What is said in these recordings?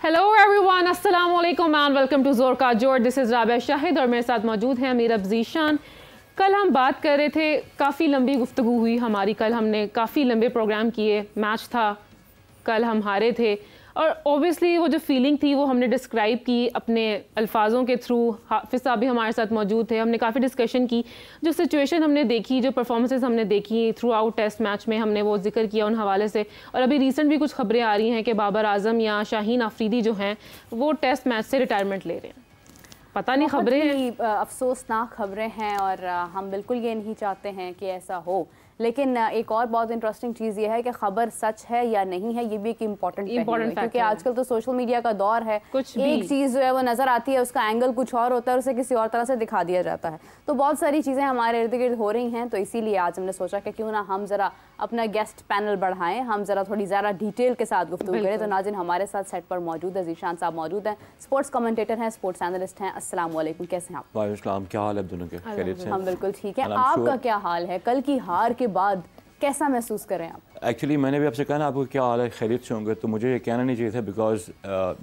Hello everyone, अस्सलाम वालेकुम and welcome to जोर का जोर। दिस इज़ राबिया शाहिद और मेरे साथ मौजूद हैं अमीर अब्जीशान। कल हम बात कर रहे थे, काफ़ी लंबी गुफ्तगू हुई हमारी। कल हमने काफ़ी लंबे प्रोग्राम किए, मैच था, कल हम हारे थे और ओबियसली वो जो फीलिंग थी वो हमने डिस्क्राइब की अपने अल्फाजों के थ्रू। हाफिज़ साहब भी हमारे साथ मौजूद थे, हमने काफ़ी डिस्कशन की। जो सिचुएशन हमने देखी, जो परफॉर्मेंसेस हमने देखी थ्रू आउट टेस्ट मैच में, हमने वो जिक्र किया उन हवाले से। और अभी रिसेंट भी कुछ खबरें आ रही हैं कि बाबर आजम या शाहीन अफरीदी जो हैं वो टेस्ट मैच से रिटायरमेंट ले रहे हैं। पता नहीं, खबरें हैं, अफसोसनाक खबरें हैं और हम बिल्कुल ये नहीं चाहते हैं कि ऐसा हो। लेकिन एक और बहुत इंटरेस्टिंग चीज़ ये है कि खबर सच है या नहीं है, ये भी एक इम्पॉर्टेंट है, क्योंकि आजकल तो सोशल मीडिया का दौर है। कुछ एक चीज़ जो है वो नज़र आती है, उसका एंगल कुछ और होता है, उसे किसी और तरह से दिखा दिया जाता है। तो बहुत सारी चीज़ें हमारे इर्द गिर्द हो रही हैं, तो इसीलिए आज हमने सोचा कि क्यों ना हम ज़रा अपना गेस्ट पैनल बढ़ाएं, हम ज़रा थोड़ी ज़्यादा डिटेल के साथ गुफ्तगू करें। तो नाज़रीन, हमारे साथ सेट पर मौजूद है ज़ीशान साहब, मौजूद हैं, स्पोर्ट्स कमेंटेटर हैं, स्पोर्ट्स एनालिस्ट हैं। अस्सलाम वालेकुम, कैसे हैं आप? वालेकुम, क्या हाल है दोनों के? खैरियत से? हम बिल्कुल ठीक है। आपका क्या हाल है? कल की हार के बाद कैसा महसूस करें आप? एक्चुअली मैंने भी आपसे कहा ना आपको क्या हाल है, खैरियत से होंगे, तो मुझे ये कहना नहीं चाहिए था बिकॉज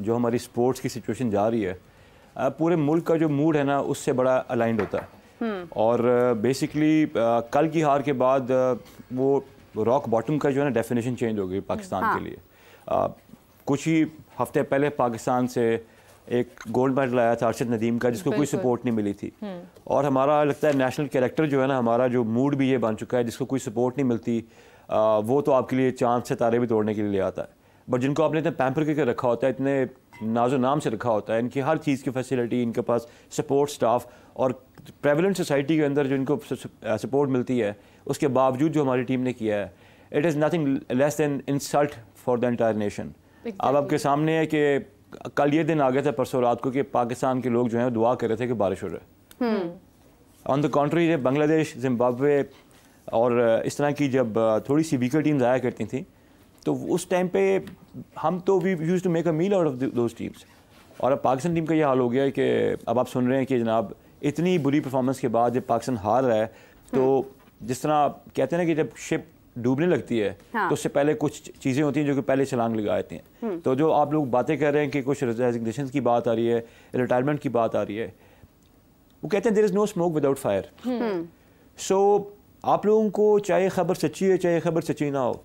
जो हमारी स्पोर्ट्स की सिचुएशन जा रही है, पूरे मुल्क का जो मूड है ना उससे बड़ा अलाइंड होता है। और बेसिकली कल की हार के बाद वो रॉक बॉटम का जो है ना डेफिनेशन चेंज हो गई पाकिस्तान के लिए। कुछ ही हफ्ते पहले पाकिस्तान से एक गोल्ड मेडल आया था अरशद नदीम का, जिसको कोई सपोर्ट नहीं मिली थी। और हमारा लगता है नेशनल कैरेक्टर जो है ना, हमारा जो मूड भी ये बन चुका है, जिसको कोई सपोर्ट नहीं मिलती वो तो आपके लिए चांद से तारे भी तोड़ने के लिए ले आता है। बट जिनको आपने इतने पैम्पर करके रखा होता है, इतने नाजो नाम से रखा होता है, इनकी हर चीज़ की फैसिलिटी, इनके पास सपोर्ट स्टाफ और प्रेवलेंट सोसाइटी के अंदर जो इनको सपोर्ट मिलती है, उसके बावजूद जो हमारी टीम ने किया है, it is nothing less than insult for the entire nation. अब आपके सामने है कि कल ये दिन आ गया था परसों रात को कि पाकिस्तान के लोग जो हैं दुआ कर रहे थे कि बारिश हो रहा है। ऑन द कॉन्ट्री, जब बांग्लादेश, जिम्बाब्वे और इस तरह की जब थोड़ी सी वीकर टीम्स आया करती थी, तो उस टाइम पे हम तो we used to make a meal out of those teams. और अब पाकिस्तान टीम का ये हाल हो गया है कि अब आप सुन रहे हैं कि जनाब इतनी बुरी परफॉर्मेंस के बाद जब पाकिस्तान हार रहा है, तो जिस तरह कहते हैं ना कि जब शिप डूबने लगती है, तो उससे पहले कुछ चीज़ें होती हैं जो कि पहले छलांग लगा देती हैं। तो जो आप लोग बातें कर रहे हैं कि कुछ रेजिग्नेशन की बात आ रही है, रिटायरमेंट की बात आ रही है, वो कहते हैं there is no smoke without fire. So आप लोगों को चाहे खबर सच्ची है चाहे खबर सच्ची ना हो,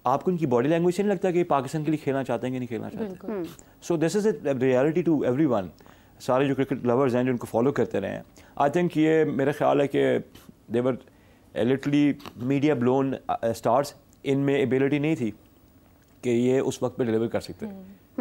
आपको इनकी बॉडी लैंग्वेज से नहीं लगता कि पाकिस्तान के लिए खेलना चाहते हैं कि नहीं खेलना चाहते? So this is a reality to everyone. सारे जो क्रिकेट लवर्स हैं जो उनको फॉलो करते रहे हैं, आई थिंक ये मेरा ख्याल है कि देवर लिटरली मीडिया ब्लोन स्टार्स। इनमें एबिलिटी नहीं थी कि ये उस वक्त पे डिलीवर कर सकते।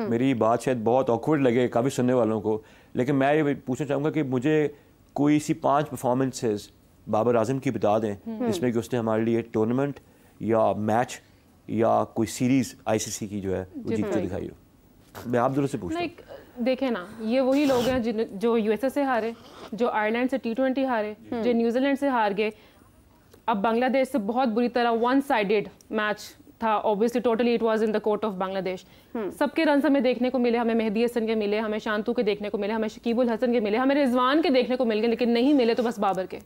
मेरी बात शायद बहुत ऑकवर्ड लगे काफ़ी सुनने वालों को, लेकिन मैं ये पूछना चाहूँगा कि मुझे कोई सी 5 परफॉर्मेंसेस बाबर आजम की बता दें जिसमें कि उसने हमारे लिए टूर्नामेंट या मैच या कोई सीरीज़ ICC की जो है वो जीत के दिखाई हो। मैं आप दोनों से पूछता हूँ। देखें ना, ये वही लोग हैं जो USA से हारे, जो आयरलैंड से T20 हारे, जो न्यूजीलैंड से हार गए। अब बांग्लादेश से बहुत बुरी तरह वन साइडेड मैच था, obviously totally it was in the court of Bangladesh. सबके रन्स हमें देखने को मिले, हमें मेहदी हसन के मिले, हमें शांतु के देखने को मिले, हमें शकीबुल हसन के मिले, हमें रिजवान के देखने को मिल गए, लेकिन नहीं मिले तो बस बाबर के।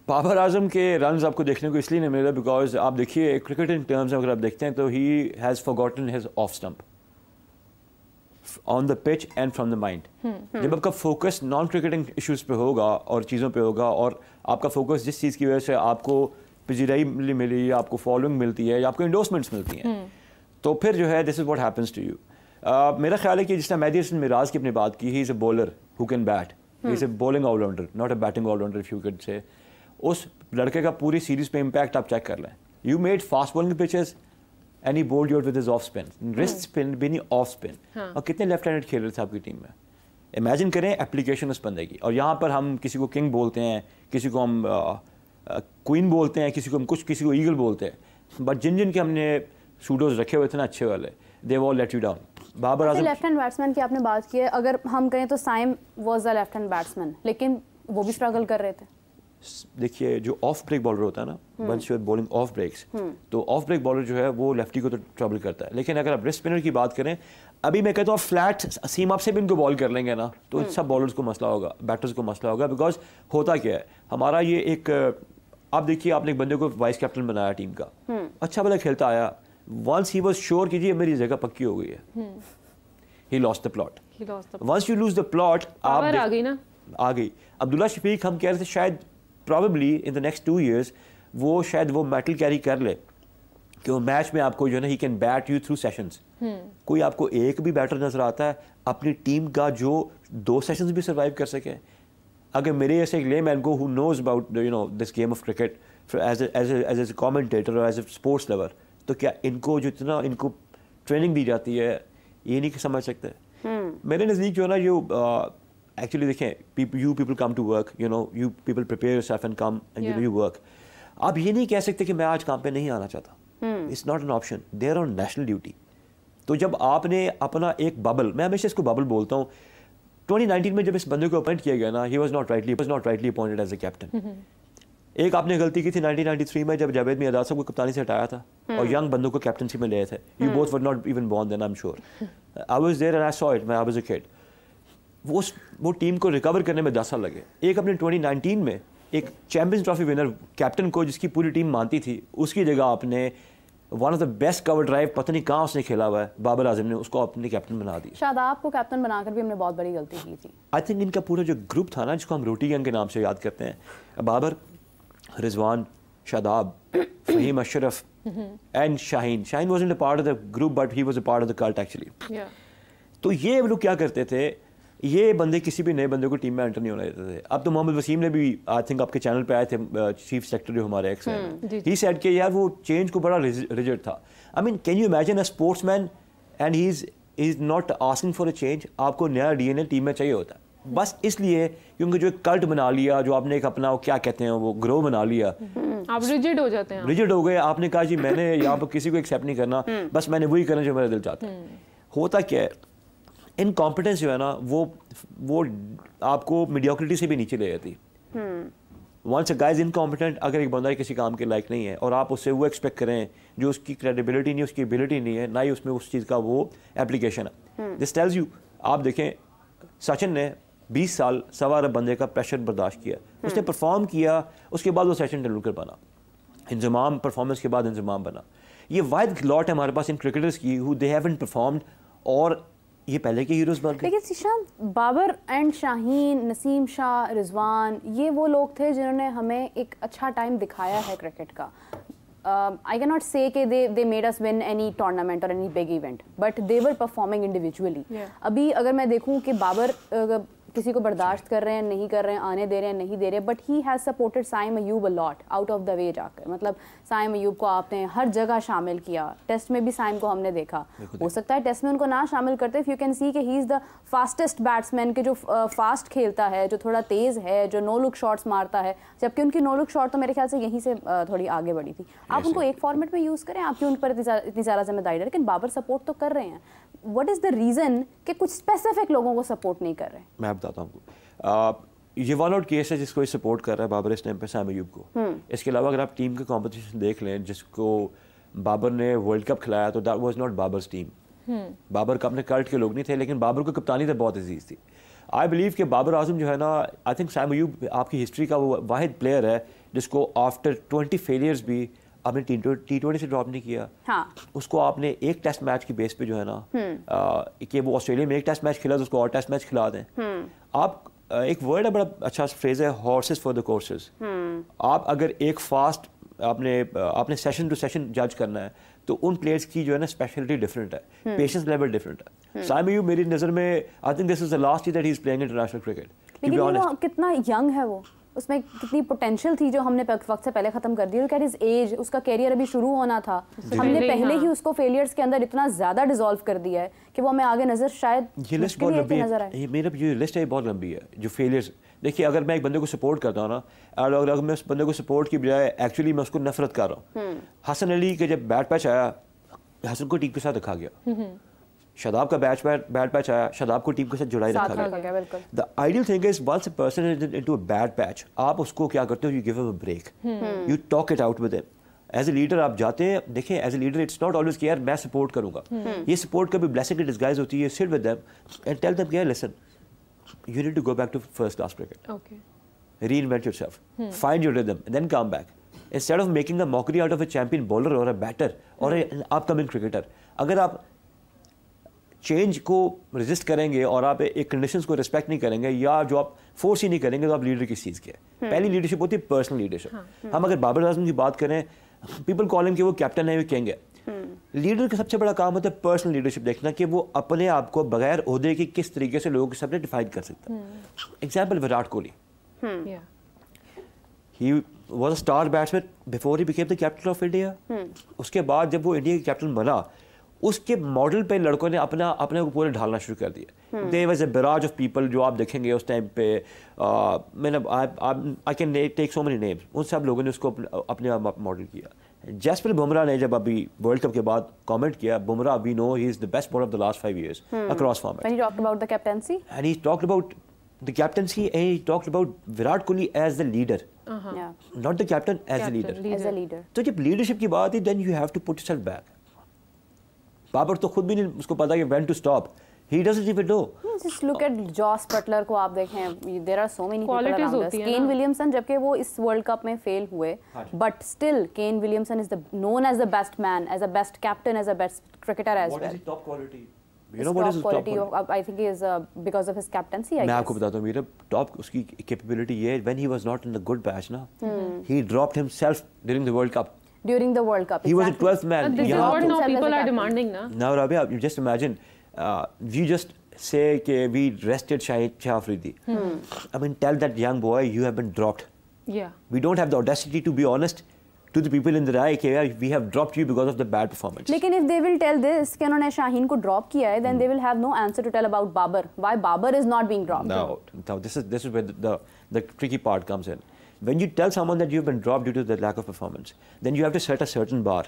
बाबर आजम के रन्स आपको देखने को इसलिए नहीं मिले बिकॉज आप देखिए क्रिकेट इन टर्म्स अगर आप देखते हैं तो he has forgotten his off stump on the pitch and from the mind. जब आपका फोकस नॉन क्रिकेटिंग इश्यूज पे होगा और चीज़ों पे होगा, और आपका फोकस जिस चीज़ की वजह से आपको पजीराई मिली, आपको फॉलोइंग मिलती है या आपको इंडोर्समेंट्स मिलती हैं, तो फिर जो है this is what happens to you. मेरा ख्याल है कि जिस तरह मेहदी हसन मिराज की अपनी बात की, he is a bowler who can bat, he is a bowling allrounder not a batting allrounder if you can say. उस लड़के का पूरी सीरीज़ पे इम्पैक्ट आप चेक कर लें। You made fast bowling pitches and he bowled you out with his off spin, wrist spin भी नहीं off spin। और कितने लेफ्ट हैंडेड खेल रहे थे आपकी टीम में, इमेजिन करें एप्लीकेशन उस बंदे की। और यहाँ पर हम किसी को किंग बोलते हैं, किसी को हम क्वीन बोलते हैं, किसी को हम किसी को ईगल बोलते हैं, बट जिन जिन के हमने सूडोज रखे हुए थे ना अच्छे वाले, they all let you down. Babar Azam left hand batsman की आपने बात की है, अगर हम कहें तो Saim was the left hand batsman, लेकिन वो भी स्ट्रगल कर रहे थे। देखिए जो ऑफ ब्रेक बॉलर होता है ना, once you are bowling off breaks, तो ऑफ ब्रेक बॉलर जो है वो लेफ्टी को तो ट्रबल करता है। लेकिन अगर आप रिस्ट स्पिनर की बात करें, अभी मैं कहता हूँ फ्लैट सीम अप से भी इनको बॉल कर लेंगे ना, तो सब बॉलर्स को मसला होगा, बैटर्स को मसला होगा। बिकॉज होता क्या है हमारा ये एक, आप देखिए आपने एक बंदे को वाइस कैप्टन बनाया टीम का, अच्छा भला खेलता आया, वंस ही वाज श्योर कीजिए मेरी जगह पक्की हो गई है, he lost the plot. He lost the once you lose the plot power आ गई ना। आ गई। अब्दुल्ला शफीक हम कह रहे थे शायद probably in the next 2 years वो शायद वो मेटल कैरी कर ले कि वो मैच में आपको जो है ना he can bat you through sessions. कोई आपको एक भी बैटर नजर आता है अपनी टीम का जो 2 सेशंस भी सर्वाइव कर सके? अगर मेरे ऐसे एक लेमैन को who knows about this game of cricket as a commentator और एज ए स्पोर्ट्स लवर, तो क्या इनको जो इतना इनको ट्रेनिंग दी जाती है ये नहीं समझ सकते? मेरे नज़दीक जो है ना जो एक्चुअली देखें, you people come to work, you people prepare yourself and come and you work. आप ये नहीं कह सकते कि मैं आज काम पे नहीं आना चाहता। It's not an option, they are on national duty. तो जब आपने अपना एक बबल, मैं हमेशा इसको बबल बोलता हूँ, 2019 में जब इस बंदे को अपॉइंट किया गया ना, he was not rightly appointed as a captain. एक आपने गलती की थी 1993 में जब जावेद मियां साहब को कप्तानी से हटाया था और यंग बंदों को कैप्टनसी में लिए थे। You both were not even born then, I am sure. I was there and I saw it, I was a kid. वो टीम को रिकवर करने में 10 साल लगे। एक अपने 2019 में एक चैंपियंस ट्रॉफी विनर कैप्टन को जिसकी पूरी टीम मानती थी, उसकी जगह आपने one of the best cover drive पता नहीं कहाँ उसने खेला हुआ है, बाबर आजम ने उसको अपने कैप्टन बना दिया। शादाब को कैप्टन बनाकर भी हमने बहुत बड़ी गलती की थी। आई थिंक इनका पूरा जो ग्रुप था ना, जिसको हम रोटी गैंग के नाम से याद करते हैं, Babar, Rizwan, Shadab, Faheem Ashraf and Shaheen. Shaheen wasn't a part of the group but he was a part of the cult actually. तो ये लोग क्या करते थे, ये बंदे किसी भी नए बंदे को टीम में एंटर नहीं होने देते थे। अब तो मोहम्मद वसीम ने भी आई थिंक आपके चैनल पे आए थे, चीफ सेक्रेटरी जो हमारे एक्स हैं, ही सेड कि यार वो चेंज को बड़ा रिजिड था। I mean can you imagine a sportsman and he is not asking for a change. आपको नया डीएनए टीम में चाहिए होता है, बस इसलिए क्योंकि जो एक कल्ट बना लिया, जो आपने एक अपना वो क्या कहते हैं वो ग्रो बना लिया, आप रिजिड हो जाते हैं, रिजिड हो गए। आपने कहा जी मैंने यहाँ पर किसी को एक्सेप्ट नहीं करना, बस मैंने वही करना जो मेरा दिल चाहता है। होता क्या है, इनकॉम्पिटेंस जो है ना वो आपको मीडियोक्रिटी से भी नीचे ले जाती है। Once a guy is incompetent, अगर एक बंदा किसी काम के लायक नहीं है और आप उससे वो एक्सपेक्ट करें जो उसकी क्रेडिबिलिटी नहीं, उसकी एबिलिटी नहीं है, ना ही उसमें उस चीज़ का वो एप्लीकेशन है। दिस टेल्स यू, आप देखें सचिन ने 20 साल सवा अरब बंदे का प्रेशर बर्दाश्त किया, उसने परफॉर्म किया, उसके बाद वो सचिन तेंदुलकर बना। इंजमाम परफॉर्मेंस के बाद इंजमाम बना। ये वाइड लॉट है हमारे पास इन क्रिकेटर्स की हु दे हैवंट परफॉर्म्ड और ये पहले के हीरोज बन गए। लेकिन शीशान, बाबर एंड शाहीन, नसीम शाह, रिजवान, ये वो लोग थे जिन्होंने हमें एक अच्छा टाइम दिखाया है क्रिकेट का। I cannot say कि they made us win any tournament or any big event, but they were performing individually. अभी अगर मैं देखूं कि बाबर किसी को बर्दाश्त कर रहे हैं, नहीं कर रहे हैं, आने दे रहे हैं, नहीं दे रहे, but he has supported Saim Ayub a lot out of the way जाकर। मतलब साइम अयूब को आपने हर जगह शामिल किया, टेस्ट में भी साइम को हमने देखा। हो सकता है टेस्ट में उनको ना शामिल करते, इफ यू कैन सी कि he is the fastest batsman के जो फास्ट खेलता है, जो थोड़ा तेज़ है, जो नो लुक शॉट्स मारता है, जबकि उनकी नो लुक शॉट तो मेरे ख्याल से यहीं से थोड़ी आगे बढ़ी थी। आप उनको एक फॉर्मेट में यूज़ करें, आपकी उन पर इतनी ज़्यादा जिम्मेदारी है, लेकिन बाबर सपोर्ट तो कर रहे हैं। व्हाट इज़ द रीज़न कि कुछ स्पेसिफिक लोगों को सपोर्ट नहीं कर रहे? मैं बताता हूँ आपको। ये वन आउट केस है जिसको सपोर्ट कर रहा है बाबर इस टाइम पे साइम अयूब को। इसके अलावा अगर आप टीम के कंपटीशन देख लें जिसको बाबर ने वर्ल्ड कप खिलाया, तो that was not Babar's team. Babar का अपने कल्ट के लोग नहीं थे, लेकिन बाबर को कप्तानी तो बहुत अजीज थी। आई बिलीव कि बाबर आजम जो है ना, आई थिंक साइम अयूब आपकी हिस्ट्री का वो वाहिद प्लेयर है जिसको आफ्टर 20 फेलियर्स भी आपने T20 से ड्रॉप नहीं किया। हाँ। उसको आपने एक टेस्ट मैच की बेस पे जो है ना कि वो ऑस्ट्रेलिया में एक टेस्ट मैच खेला तो उसको और टेस्ट मैच खिला दें। आप एक वर्ड है, बड़ा अच्छा फ्रेज है, हॉर्सेस फॉर द कोर्सेज। आप अगर एक फास्ट आपने सेशन टू सेशन जज करना है तो उन प्लेयर्स की जो है ना स्पेशलिटी डिफरेंट है, पेशेंस लेवल डिफरेंट है। साइम अयूब मेरी नज़र में I think this is the last year that he is playing international cricket. लेकिन वो कितना यंग है, वो उसमें कितनी पोटेंशियल थी जो हमने वक्त से पहले खत्म कर दी। लुक एट हिज एज, उसका कैरियर अभी शुरू होना था, हमने पहले ही उसको फेलियर्स के अंदर इतना ज्यादा डिसॉल्व कर दिया है कि वो हमें आगे नजर शायद ये लिस्ट बहुत लंबी है। मेरा ये लिस्ट है बहुत लंबी है जो फेलियर्स। देखिए अगर मैं एक बंदे को सपोर्ट करता हूँ ना, अगर मैं उस बंदे को सपोर्ट की बजाय एक्चुअली मैं उसको नफरत कर रहा हूँ। हसन अली के जब बैट पैच आया, हसन को टीम के साथ रखा गया। शादाब का बैट पैच आया, शादाब को टीम के साथ जुड़ाई रखा गया। The ideal thing is once a person is into a bad patch, आप उसको क्या करते हो, you give him a break, you talk it out with him. As a leader आप जाते हैं, देखें as a leader it's not always कि यार मैं सपोर्ट करूंगा। ये सपोर्ट कभी ब्लेसिंग इन डिस्गाइज होती है। Sit with them and tell them कि listen, you need to go back to first class cricket. Okay. Reinvent yourself. Find your rhythm and then come back. Instead of making a mockery out of a champion bowler or a batter or an upcoming cricketer, अगर आप change को resist करेंगे और आप एक conditions को respect नहीं करेंगे या जो आप फोर्स ही नहीं करेंगे तो आप लीडर किस चीज़ के हैं। पहली लीडरशिप होती है पर्सनल लीडरशिप। हम अगर बाबर आजम की बात करें, पीपल कॉल हिम कि वो कैप्टन है, वो किंग है। लीडर का सबसे बड़ा काम होता है पर्सनल लीडरशिप देखना कि वो अपने आप को बगैर ओहदे के किस तरीके से लोगों के सामने डिफाइन कर सकता है। Example Virat Kohli, he was a star batsman before he became the captain of India. उसके बाद जब वो इंडिया के कैप्टन बना, उसके मॉडल पे लड़कों ने अपने को पूरे ढालना शुरू कर दिया। There was a barrage of people जो आप देखेंगे उस टाइम पे, मैंने I can take so many names, उन सब लोगों ने उसको अपने आप मॉडल किया। जसप्रीत बुमराह ने जब अभी वर्ल्ड कप के बाद कमेंट किया, Bumrah we know he is the best bowler of the last 5 years across formats. When he talked about the captaincy, and he talked about the captaincy and he talked about Virat Kohli as the leader, yeah, not the captain as a leader. as a leader. तो जब leadership की बात है, then you have to put yourself back. Babar तो खुद भी नहीं उसको पता कि when to stop. He doesn't even know. Just look at Joss Butler को आप देखें, there are so many people Qualities around us. होती है Kane ना। Williamson जबकि वो इस वर्ल्ड कप में फेल हुए, but still Kane Williamson is known as the best man, as a best captain, as a best cricketer as What well. is his top quality? You His know what top is his top quality quality? I think is because of his captaincy, I मैं guess. आपको बताता हूँ, मेरा top उसकी capability ये है, when he was not in the good batch ना, he dropped himself during the World Cup. During the World Cup, He was the exactly. 12th man. This is यहाँ what पे- now Himself as a people are captain. demanding ना। Now Rabia, you just imagine, you just say कि we rested Shahid Afridi. I mean, tell that young boy you have been dropped. Yeah. We don't have the audacity to be honest to the people in the eye कि यार we have dropped you because of the bad performance. लेकिन if they will tell this कि उन्होंने शाहीन को drop किया है, then they will have no answer to tell about Babar. Why Babar is not being dropped? Now this is where the tricky part comes in. When you tell someone that you've been dropped due to the lack of performance, then you have to set a certain bar.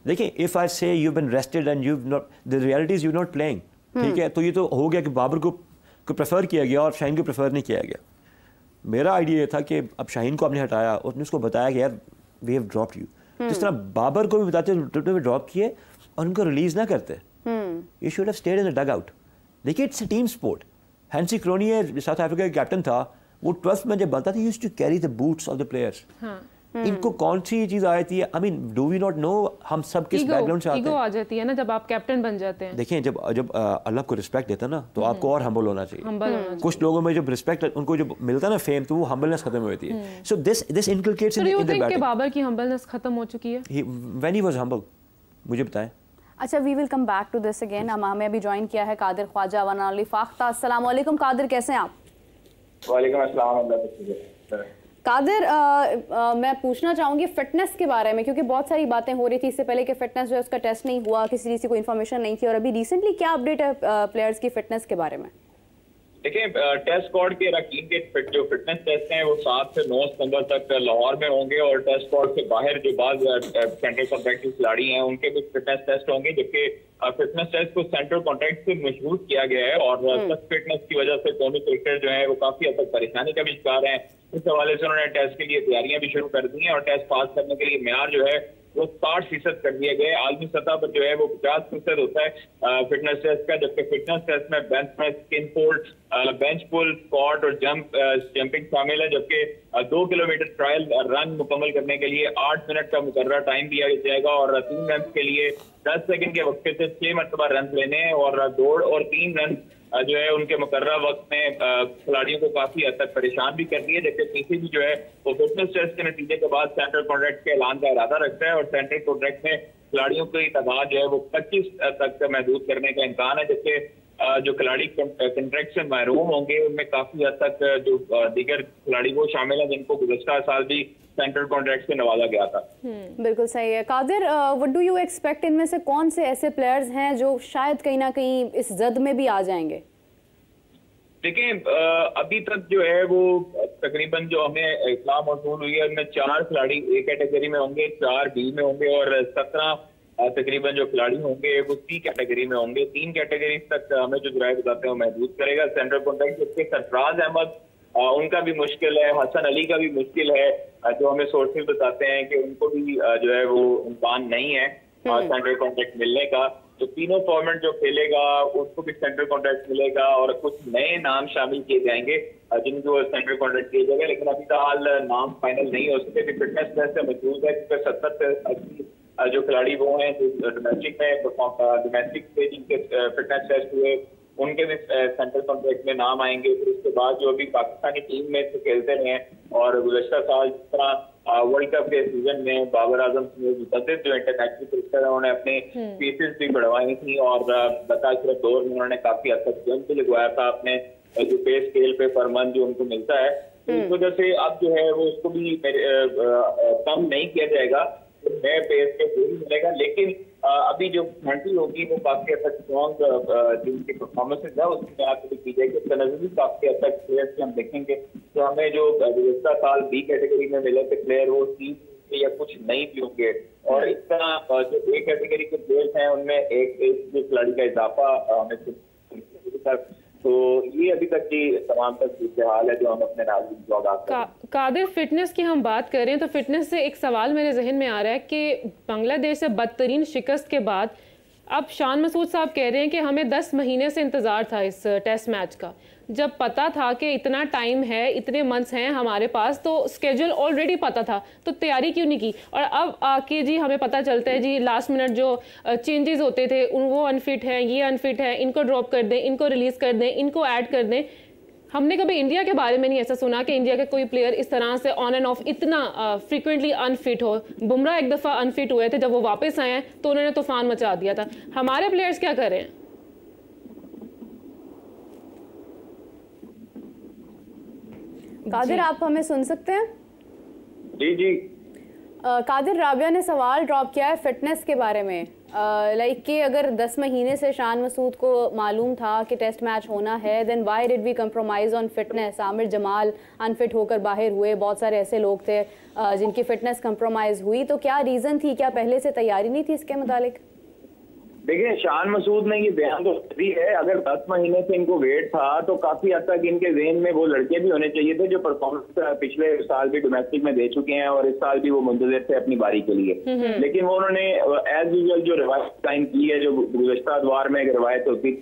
देखिए, if I say you've been rested and you've not, the reality is you're not playing. ठीक है, तो ये तो हो गया कि बाबर को प्रेफर किया गया और शाहीन को प्रेफर नहीं किया गया। मेरा आइडिया ये था कि अब शाहीन को आपने हटाया, उसने उसको बताया कि यार वी हैव ड्रॉप्ड यू। जिस तरह बाबर को भी बताते ड्रॉप किए और उनको रिलीज ना करते, you should have stayed in the dugout. देखिए, it's a team sport. Hansie Cronje South Africa का कैप्टन था, वो 12th में जब बनता था, used to carry the boots of the players. इनको कौन सी चीज आई थी? I mean, do we not know हम सब किस बैकग्राउंड से आते ईगो हैं? आ जाती है ना जब आप कैप्टन बन जाते हैं। देखिए, जब अल्लाह को रिस्पेक्ट देता ना, तो आपको और हम्बल होना चाहिए। हम्बल होना चाहिए। कुछ लोगों में जब रिस्पेक्ट उनको जब मिलता है ना फेम, तो वो हम्बलनेस खत्म हो जाती है। So this inculcates So in do you the think कि बैटिंग। बाबर की हम्बलनेस खत्म हो चुकी है? व्हेन ही वाज हम्बल, मुझे बताएं। अच्छा, we will come back to this again. हमें अभी ज्वाइन किया है कादिर ख्वाजा वनाली फाख्ता। अस्सलाम वालेकुम कादिर, कैसे हैं आप? वालेकुम अस्सलाम। कादिर, मैं पूछना चाहूँगी फिटनेस के बारे में, क्योंकि बहुत सारी बातें हो रही थी इससे पहले कि फिटनेस जो है उसका टेस्ट नहीं हुआ, किसी चीज़ की कोई इन्फॉर्मेशन नहीं थी, और अभी रिसेंटली क्या अपडेट है प्लेयर्स की फिटनेस के बारे में? देखिए, टेस्ट स्क्वाड के अरकान के जो फिटनेस टेस्ट हैं वो 7 से 9 सितंबर तक लाहौर में होंगे, और टेस्ट स्क्वाड से बाहर जो बाद सेंट्रल कॉन्ट्रैक्ट के खिलाड़ी हैं उनके कुछ फिटनेस टेस्ट होंगे, जबकि फिटनेस टेस्ट को सेंट्रल कॉन्ट्रैक्ट से मशहूर किया गया है। और सख्त फिटनेस की वजह से कौमी क्रिकेटर जो है वो काफी हद तक परेशानी का भी शिकार है। इस हवाले से उन्होंने टेस्ट के लिए तैयारियां भी शुरू कर दी हैं, और टेस्ट पास करने के लिए मेयार जो है वो 60% कर दिए गए। आलमी सतह पर जो है वो 50% होता है फिटनेस टेस्ट का, जबकि फिटनेस टेस्ट में bench press, skin fold, bench pull, squat और जंपिंग शामिल है। जबकि 2 किलोमीटर ट्रायल रन मुकम्मल करने के लिए 8 मिनट का मुकर्रर टाइम दिया जाएगा, और 3 रन के लिए 10 सेकंड के वक्त से 6 मरतबा रन लेने हैं, और दौड़ और 3 रन जो है उनके मुकर्रर वक्त में खिलाड़ियों को काफी हद तक परेशान भी कर दिए। जबकि पीसीबी जो है वो फिटनेस टेस्ट के नतीजे के बाद सेंट्रल कॉन्ट्रैक्ट के ऐलान का इरादा रखता है, और सेंट्रल कॉन्ट्रैक्ट में खिलाड़ियों की तादाद जो है वो 25 तक महदूद करने का इम्कान है। जबकि जो खिलाड़ी कॉन्ट्रैक्ट से महरूम होंगे उनमें काफी हद तक जो दीगर खिलाड़ी वो शामिल हैं जिनको गुज़श्ता साल भी सेंट्रल कॉन्ट्रैक्ट से नवाजा गया था। बिल्कुल सही है। Qadir, what do you expect, इनमें से कौन से ऐसे प्लेयर्स हैं जो शायद कहीं ना कहीं इस जद में भी आ जाएंगे? देखिए, अभी तक जो है वो तकरीबन जो हमें इत्तला मौसूल हुई है उनमें 4 खिलाड़ी ए कैटेगरी में होंगे, 4 बी में होंगे, और 17 तकरीबन जो खिलाड़ी होंगे वो सी कैटेगरी में होंगे। 3 कैटेगरी तक हमें जो जराए बताते हैं वो महदूद करेगा सेंट्रल कॉन्ट्रैक्ट। जिसके सरफराज अहमद उनका भी मुश्किल है, हसन अली का भी मुश्किल है, जो हमें सोर्सेज बताते हैं कि उनको भी जो है वो इम्कान नहीं है सेंट्रल कॉन्ट्रैक्ट मिलने का। तो तीनों फॉर्मेट जो खेलेगा उसको भी सेंट्रल कॉन्ट्रैक्ट मिलेगा, और कुछ नए नाम शामिल किए जाएंगे जिनको सेंट्रल कॉन्ट्रैक्ट किए जाएंगे, लेकिन अभी फिलहाल नाम फाइनल नहीं हो सके। फिटनेस टेस्ट से मौजूद है, क्योंकि 70 से 80 जो खिलाड़ी वो हैं जो डोमेस्टिक पे जिनके फिटनेस टेस्ट हुए उनके भी सेंट्रल कॉन्ट्रैक्ट में नाम आएंगे। फिर उसके बाद जो अभी पाकिस्तानी टीम में से खेलते रहे और गुज़श्ता साल जिस तरह वर्ल्ड कप के सीजन में बाबर आजम मुतअद्दिद जो इंटरनेशनल क्रिकेटर है उन्होंने अपने पीसेस भी बढ़वाई थी और बताशरत दौर में उन्होंने काफी हद तक जंग भी लगवाया था अपने जो पे स्केल पे पर मंथ जो उनको मिलता है, इस वजह से अब जो है वो उसको भी कम नहीं किया जाएगा, नए पेस पे पूरी मिलेगा। लेकिन अभी जो घंटी होगी वो काफी हद तक स्ट्रॉन्ग जिनकी परफॉर्मेंसेज है उसमें आपको की जाएगी। उसका नजर भी काफी हद तक प्लेयर्स हम देखेंगे तो हमें जो गुज़श्ता साल बी कैटेगरी में मिले थे प्लेयर वो सी या कुछ नहीं भी होंगे और इस तरह जो ए कैटेगरी के प्लेयर्स हैं उनमें एक जो खिलाड़ी का इजाफा हमें तो ये अभी तक की तमाम तक हाल है जो हम अपने नाज़रीन कादिर फिटनेस की हम बात करें तो फिटनेस से एक सवाल मेरे जहन में आ रहा है कि बांग्लादेश से बदतरीन शिकस्त के बाद अब शान मसूद साहब कह रहे हैं कि हमें 10 महीने से इंतज़ार था इस टेस्ट मैच का, जब पता था कि इतना टाइम है, इतने मंथ्स हैं हमारे पास, तो स्केड्यूल ऑलरेडी पता था, तो तैयारी क्यों नहीं की? और अब आके जी हमें पता चलता है जी लास्ट मिनट जो चेंजेस होते थे वो अनफिट हैं, ये अनफिट है, इनको ड्रॉप कर दें, इनको रिलीज़ कर दें, इनको ऐड कर दें। हमने कभी इंडिया के बारे में नहीं ऐसा सुना कि इंडिया के कोई प्लेयर इस तरह से ऑन एंड ऑफ इतना फ्रीक्वेंटली अनफिट हो। बुमराह एक दफ़ा अनफिट हुए थे, जब वो वापस आए हैं तो उन्होंने तूफान मचा दिया था। हमारे प्लेयर्स क्या कर रहे हैं? कादिर आप हमें सुन सकते हैं? जी जी। कादिर, राबिया ने सवाल ड्रॉप किया है फिटनेस के बारे में, लाइक कि अगर 10 महीने से शान मसूद को मालूम था कि टेस्ट मैच होना है, then why did we compromise on fitness? Aamir Jamal unfit होकर बाहर हुए, बहुत सारे ऐसे लोग थे जिनकी फिटनेस कंप्रोमाइज़ हुई, तो क्या रीज़न थी? क्या पहले से तैयारी नहीं थी इसके मुतालिक? देखिए, शान मसूद ने ये बयान तो दी है, अगर 10 महीने से इनको वेट था तो काफी हद तक इनके ज़हन में वो लड़के भी होने चाहिए थे जो परफॉर्मेंस पिछले साल भी डोमेस्टिक में दे चुके हैं और इस साल भी वो मुंतज़िर थे अपनी बारी के लिए। लेकिन वो उन्होंने एज यूजुअल जो रवायत कायम की है, जो गुज़श्ता अदवार में एक रवायत होती है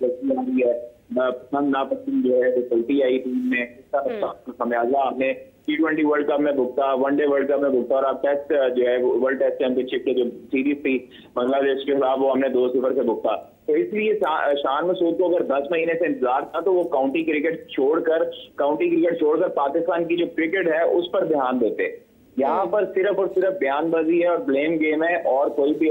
पसंद नापसंद जो है वो चलती आई टीम में, खमियाजा हमने T20 वर्ल्ड कप में भुगता, वनडे वर्ल्ड कप में भुगता और अब टेस्ट जो है वर्ल्ड टेस्ट चैंपियनशिप के जो सीरीज थी बांग्लादेश के खिलाफ वो हमने 2-0 से भुगता। तो इसलिए शान मसूद को अगर 10 महीने से इंतजार था तो वो काउंटी क्रिकेट छोड़कर पाकिस्तान की जो क्रिकेट है उस पर ध्यान देते। यहाँ पर सिर्फ और सिर्फ बयानबाजी है और ब्लेम गेम है और कोई भी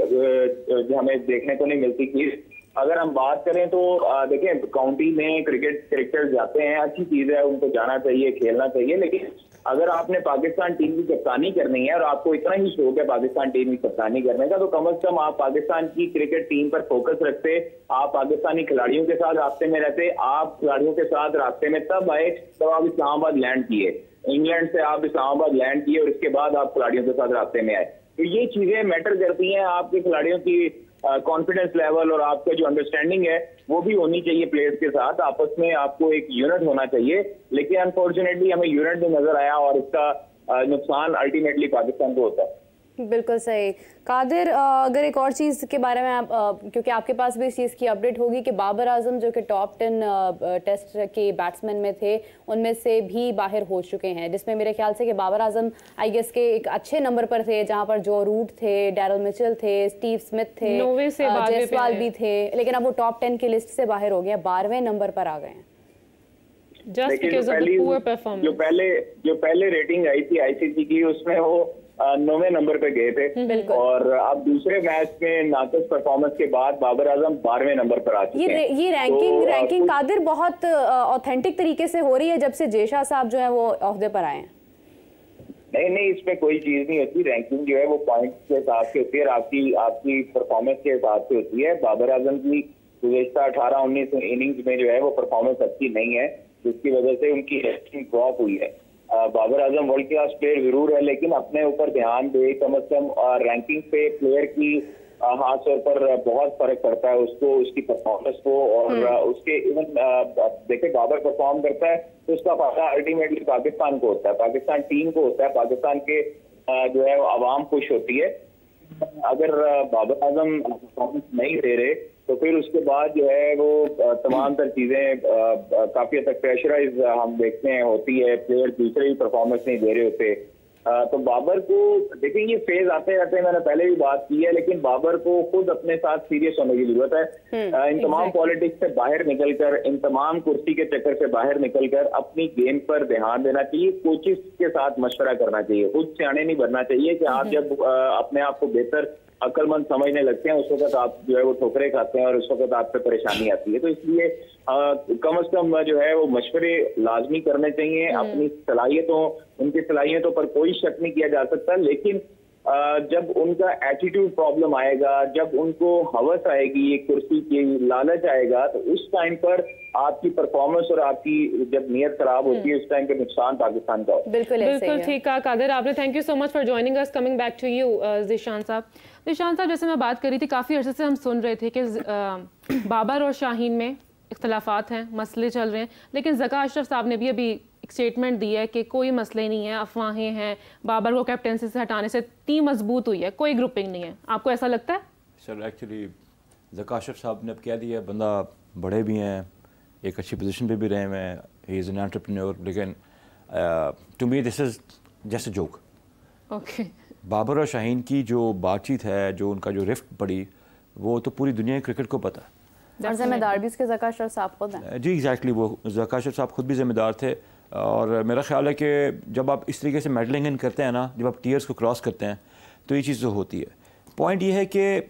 हमें देखने को नहीं मिलती चीज। अगर हम बात करें तो देखिए, काउंटी में क्रिकेटर जाते हैं, अच्छी चीज है, उनको जाना चाहिए, खेलना चाहिए, लेकिन अगर आपने पाकिस्तान टीम की कप्तानी करनी है और आपको इतना ही शौक है पाकिस्तान टीम की कप्तानी करने का, तो कम से कम आप पाकिस्तान की क्रिकेट टीम पर फोकस रखते, आप पाकिस्तानी खिलाड़ियों के साथ रास्ते में रहते। आप खिलाड़ियों के साथ रास्ते में तब आए जब आप इस्लामाबाद लैंड किए, इंग्लैंड से आप इस्लामाबाद लैंड किए और इसके बाद आप खिलाड़ियों के साथ रास्ते में आए। तो ये चीजें मैटर करती हैं, आपके खिलाड़ियों की कॉन्फिडेंस लेवल और आपका जो अंडरस्टैंडिंग है वो भी होनी चाहिए प्लेयर्स के साथ, आपस में आपको एक यूनिट होना चाहिए। लेकिन अनफॉर्चुनेटली हमें यूनिट भी नजर आया और इसका नुकसान अल्टीमेटली पाकिस्तान को होता है। बिल्कुल सही। कादिर, अगर एक और चीज़ के बारे में आप, क्योंकि आपके पास भी इस चीज़ की अपडेट होगी कि बाबर आजम जो कि टॉप 10 टेस्ट के बैट्समैन में थे उनमें से भी बाहर हो चुके हैं, जिसमें मेरे ख्याल से कि बाबर आजम आई गेस के एक अच्छे नंबर पर थे, जहां पर जो रूट थे, डैरल मिचेल थे, स्टीव स्मिथ थे, जयसवाल भी थे, लेकिन अब वो टॉप 10 की लिस्ट से बाहर हो गए, 12वें नंबर पर आ गए हैं। जो पहले रेटिंग आई थी आईसीसी की उसमें वो 9वें नंबर पे गए थे और अब दूसरे मैच में नाकस परफॉर्मेंस के बाद बाबर आजम 12वें नंबर पर आ चुके हैं। ये रैंकिंग कादिर बहुत ऑथेंटिक तरीके से हो रही है जब से जेशा साहब जो है वो ओहदे पर आए हैं। नहीं, इसमें कोई चीज नहीं होती। रैंकिंग जो है वो पॉइंट के हिसाब से होती है, आपकी परफॉर्मेंस के हिसाब से होती है। बाबर आजम की गुज़श्ता 18-19 इनिंग्स में जो है वो परफॉर्मेंस अच्छी नहीं है, जिसकी वजह से उनकी रैंकिंग ड्रॉप हुई है। Babar Azam world class player जरूर है, लेकिन अपने ऊपर ध्यान दे, कम से कम रैंकिंग पे प्लेयर की खास तौर पर बहुत फर्क पड़ता है उसको, उसकी परफॉर्मेंस को और उसके इवन देखिए बाबर परफॉर्म करता है तो उसका फायदा अल्टीमेटली पाकिस्तान को होता है, पाकिस्तान टीम को होता है, पाकिस्तान के जो है आवाम खुश होती है। अगर बाबर आजम परफॉर्मेंस नहीं दे रहे तो फिर उसके बाद जो है वो तमाम तर चीजें काफी हद तक प्रेशराइज हम देखते हैं होती है, प्लेयर दूसरे ही परफॉर्मेंस नहीं दे रहे होते तो बाबर को देखिए, ये फेज आते आते मैंने पहले भी बात की है, लेकिन बाबर को खुद अपने साथ सीरियस होने की जरूरत है। इन तमाम पॉलिटिक्स से बाहर निकलकर, इन तमाम कुर्सी के चक्कर से बाहर निकलकर अपनी गेम पर ध्यान देना चाहिए, कोचेस के साथ मशवरा करना चाहिए। खुद सियाने नहीं बनना चाहिए कि आप जब अपने आप को बेहतर अक्लमंद समझने लगते हैं उस वक्त आप जो है वो ठोकरे खाते हैं और उस वक्त आप पे परेशानी आती है। तो इसलिए कम से कम जो है वो मशवरे लाजमी करने चाहिए। अपनी सलाहियतों, उनकी सलाहियतों पर कोई शक नहीं किया जा सकता, लेकिन जब उनका एटीट्यूड प्रॉब्लम आएगा, जब उनको हवस आएगी, एक कुर्सी की लालच आएगा, तो उस टाइम पर आपकी परफॉर्मेंस और आपकी जब नीयत खराब होती है उस टाइम पे नुकसान पाकिस्तान का होता है। बिल्कुल ठीक कहा कादिर आपने। Thank you so much for joining us. Coming back to you Zeeshan sahab. Zeeshan साहब, जैसे मैं बात कर रही थी, काफ़ी अर्से से हम सुन रहे थे कि बाबर और शाहीन में इख्तलाफात हैं, मसले चल रहे हैं, लेकिन ज़का अशरफ साहब ने भी अभी एक स्टेटमेंट दी है कि कोई मसले नहीं है, अफवाहें हैं, बाबर को कैप्टनसी से हटाने से टीम मजबूत हुई है, कोई ग्रुपिंग नहीं है। आपको ऐसा लगता है? सर एक्चुअली ज़का अशरफ साहब ने अब कह दिया, बंदा बड़े भी हैं, एक अच्छी पोजीशन पे भी रहे हुए हैं, ही इज़ एन एंटरप्रेन्योर, लेकिन to me this is just a joke. Okay. Babar और शाहीन की जो बातचीत है, जो उनका जो रिफ्ट पड़ी, वो तो पूरी दुनिया की क्रिकेट को पता है। और जिम्मेदार भी उसके ज़का अशरफ साहब खुद हैं। जी एग्जैक्टली, वो ज़का अशरफ साहब खुद भी जिम्मेदार थे। और मेरा ख्याल है कि जब आप इस तरीके से मेडलिंग इन करते हैं ना, जब आप टीयर्स को क्रॉस करते हैं, तो ये चीज़ तो होती है। पॉइंट ये है कि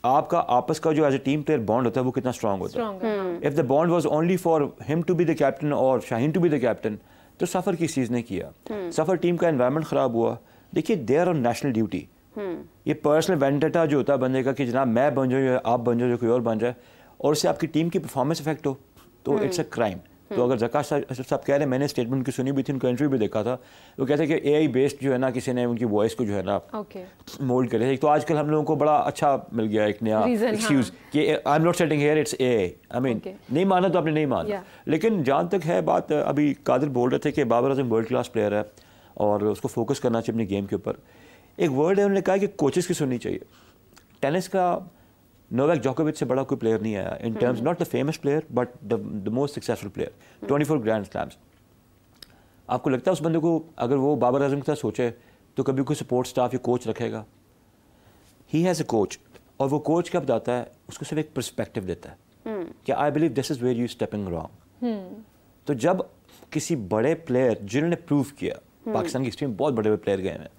आपका आपस का जो as a team player bond होता है वो कितना स्ट्रांग होता है। If the bond was only for him to be the captain और Shaheen to be the captain, तो सफ़र किस चीज़ ने किया? सफ़र टीम का एनवायरनमेंट ख़राब हुआ। देखिए, they are on national duty. ये पर्सनल वेंडेटा जो होता है बंदे का कि जनाब मैं बन जाऊँ या आप बन जाओ या कोई और बन जाए, और उससे आपकी टीम की परफॉर्मेंस इफेक्ट हो, तो इट्स अ क्राइम। तो अगर ज़का अशरफ साहब कह रहे हैं, मैंने स्टेटमेंट की सुनी भी थी, उनका इंटरव्यू भी देखा था, वो कहते हैं कि एआई बेस्ड जो है ना, किसी ने उनकी वॉइस को जो है ना मोल्ड करे। एक तो आजकल हम लोगों को बड़ा अच्छा मिल गया एक नया एक्सक्यूज कि I am not setting here, it's AI. I mean नहीं माना तो आपने नहीं माना, लेकिन जहाँ तक है बात, अभी कादिर बोल रहे थे कि Babar Azam world class player है और उसको फोकस करना चाहिए अपनी गेम के ऊपर। एक वर्ड है, उन्होंने कहा कि कोचेस की सुननी चाहिए। टेनिस का नोवाक जोकोविच से बड़ा कोई प्लेयर नहीं आया in terms, not the famous player but the most successful player, 24 grand slams. आपको लगता है उस बंदे को अगर वो बाबर आजम के साथ सोचे तो कभी कोई सपोर्ट स्टाफ या कोच रखेगा? ही हैज़ अ कोच, और वो कोच क्या बताता है, उसको सिर्फ एक पर्सपेक्टिव देता है कि I believe this is where you stepping wrong. तो जब किसी बड़े प्लेयर जिन्होंने प्रूव किया, पाकिस्तान की हिस्ट्री में बहुत बड़े बड़े प्लेयर गए हैं,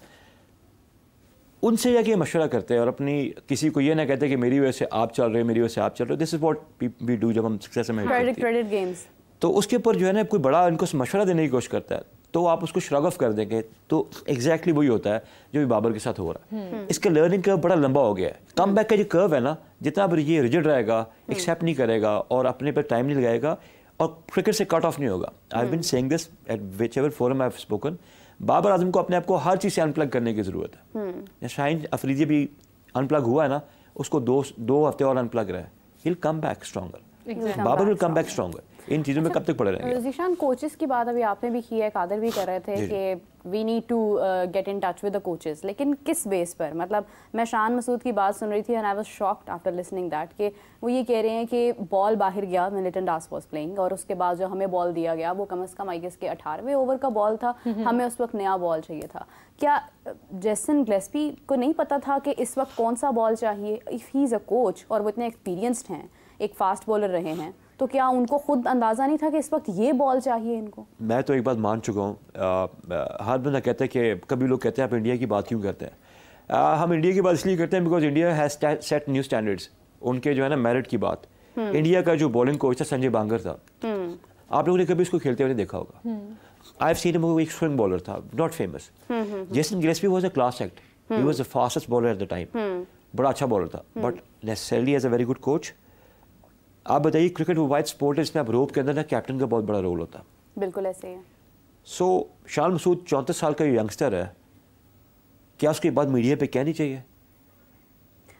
उनसे जाके मशवरा करते हैं और अपनी किसी को ये ना कहते कि मेरी वजह से आप चल रहे हो, मेरी वजह से आप चल रहे हो। This is what we do जब हम सक्सेस में क्रेडिट गेम्स। तो उसके ऊपर जो है ना कोई बड़ा इनको मशवरा देने की कोशिश करता है, तो आप उसको श्रग ऑफ कर देंगे, तो एग्जैक्टली वही होता है जो भी बाबर के साथ हो रहा है। इसका लर्निंग कर्व बड़ा लंबा हो गया है। कम बैक का जो कर्व है ना, जितना अब ये रिजिड रहेगा, एक्सेप्ट नहीं करेगा और अपने पर टाइम नहीं लगाएगा और क्रिकेट से कट ऑफ नहीं होगा। I have been saying this at which forum I have spoken. Babar Azam को अपने आप को हर चीज़ से अनप्लग करने की ज़रूरत है। शाहीन अफरीदी भी अनप्लग हुआ है ना, उसको दो हफ्ते और अनप्लग रहा है, he will come back stronger. Babar will come back stronger. इन चीज़ों में कब तक पड़े रहेंगे? ज़ीशान, कोचेस की बात अभी आपने भी की है, कादिर भी कर रहे थे कि we need to get in touch with the coaches, लेकिन किस बेस पर? मतलब मैं शान मसूद की बात सुन रही थी and I was shocked after listening that कि वो ये कह रहे हैं कि बॉल बाहर गया, मिलिटन दास वाज प्लेइंग, और उसके बाद जो हमें बॉल दिया गया वो कम से कम आई गेस के 18वें ओवर का बॉल था, हमें उस वक्त नया बॉल चाहिए था। क्या जेसन गिलेस्पी को नहीं पता था कि इस वक्त कौन सा बॉल चाहिए? If he is a coach और वो इतने एक्सपीरियंस्ड हैं, एक फास्ट बॉलर रहे हैं, तो क्या उनको खुद अंदाज़ा नहीं था कि इस वक्त ये बॉल चाहिए इनको? मैं तो एक बात मान चुका हूँ, हर बंदा कहता है कि कभी लोग कहते हैं आप इंडिया की बात क्यों करते हैं? हम इंडिया की बात इसलिए करते हैं because India has set new standards. उनके जो है ना मेरिट की बात, इंडिया का जो बॉलिंग कोच था संजय बांगर था, आप लोगों ने कभी उसको खेलते हुए देखा होगा। आई हैव सीन हिम, वो एक स्विंग बॉलर था, not famous. Jason Gillespie was a class act, he was the fastest bowler at the time, बड़ा अच्छा बॉलर था, but necessarily as a very good coach. आप बताइए, क्रिकेट वो wide sport है, इसमें आप रोप के अंदर ना कैप्टन का बहुत बड़ा रोल होता है। बिल्कुल ऐसे ही है। सो शान मसूद 34 साल का यंगस्टर है, क्या उसके बाद मीडिया पे कहनी चाहिए?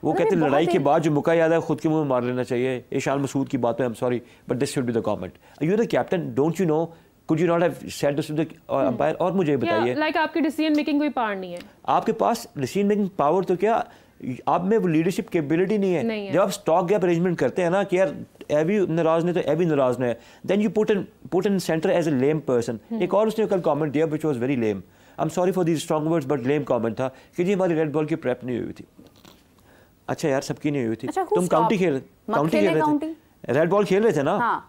वो कहते हैं लड़ाई के बाद जो मौका याद है खुद के मुंह में मार लेना चाहिए। ये शान मसूद की बात है, I am sorry but this should be the comment. You are the captain, don't you know, could you not have said this to the umpire? और मुझे बताइए, लाइक आपकी डिसीजन मेकिंग कोई पावर नहीं है आपके पास? डिसीजन मेकिंग पावर तो क्या, आप में वो लीडरशिप कैपेबिलिटी नहीं है। जब आप स्टॉक गैप अरेंजमेंट करते हैं ना कि यार एबी नाराज नहीं तो एबी नाराज नहीं है, then you put in center as a lame person. एक और उसने कल कमेंट दिया which was very lame, I am sorry for the strong words but lame comment था कि जी हमारी रेड बॉल की प्रेप नहीं हुई थी। अच्छा यार सबकी नहीं हुई थी। अच्छा, तुम काउंटी खेल रहे थे, रेड बॉल खेल रहे थे ना,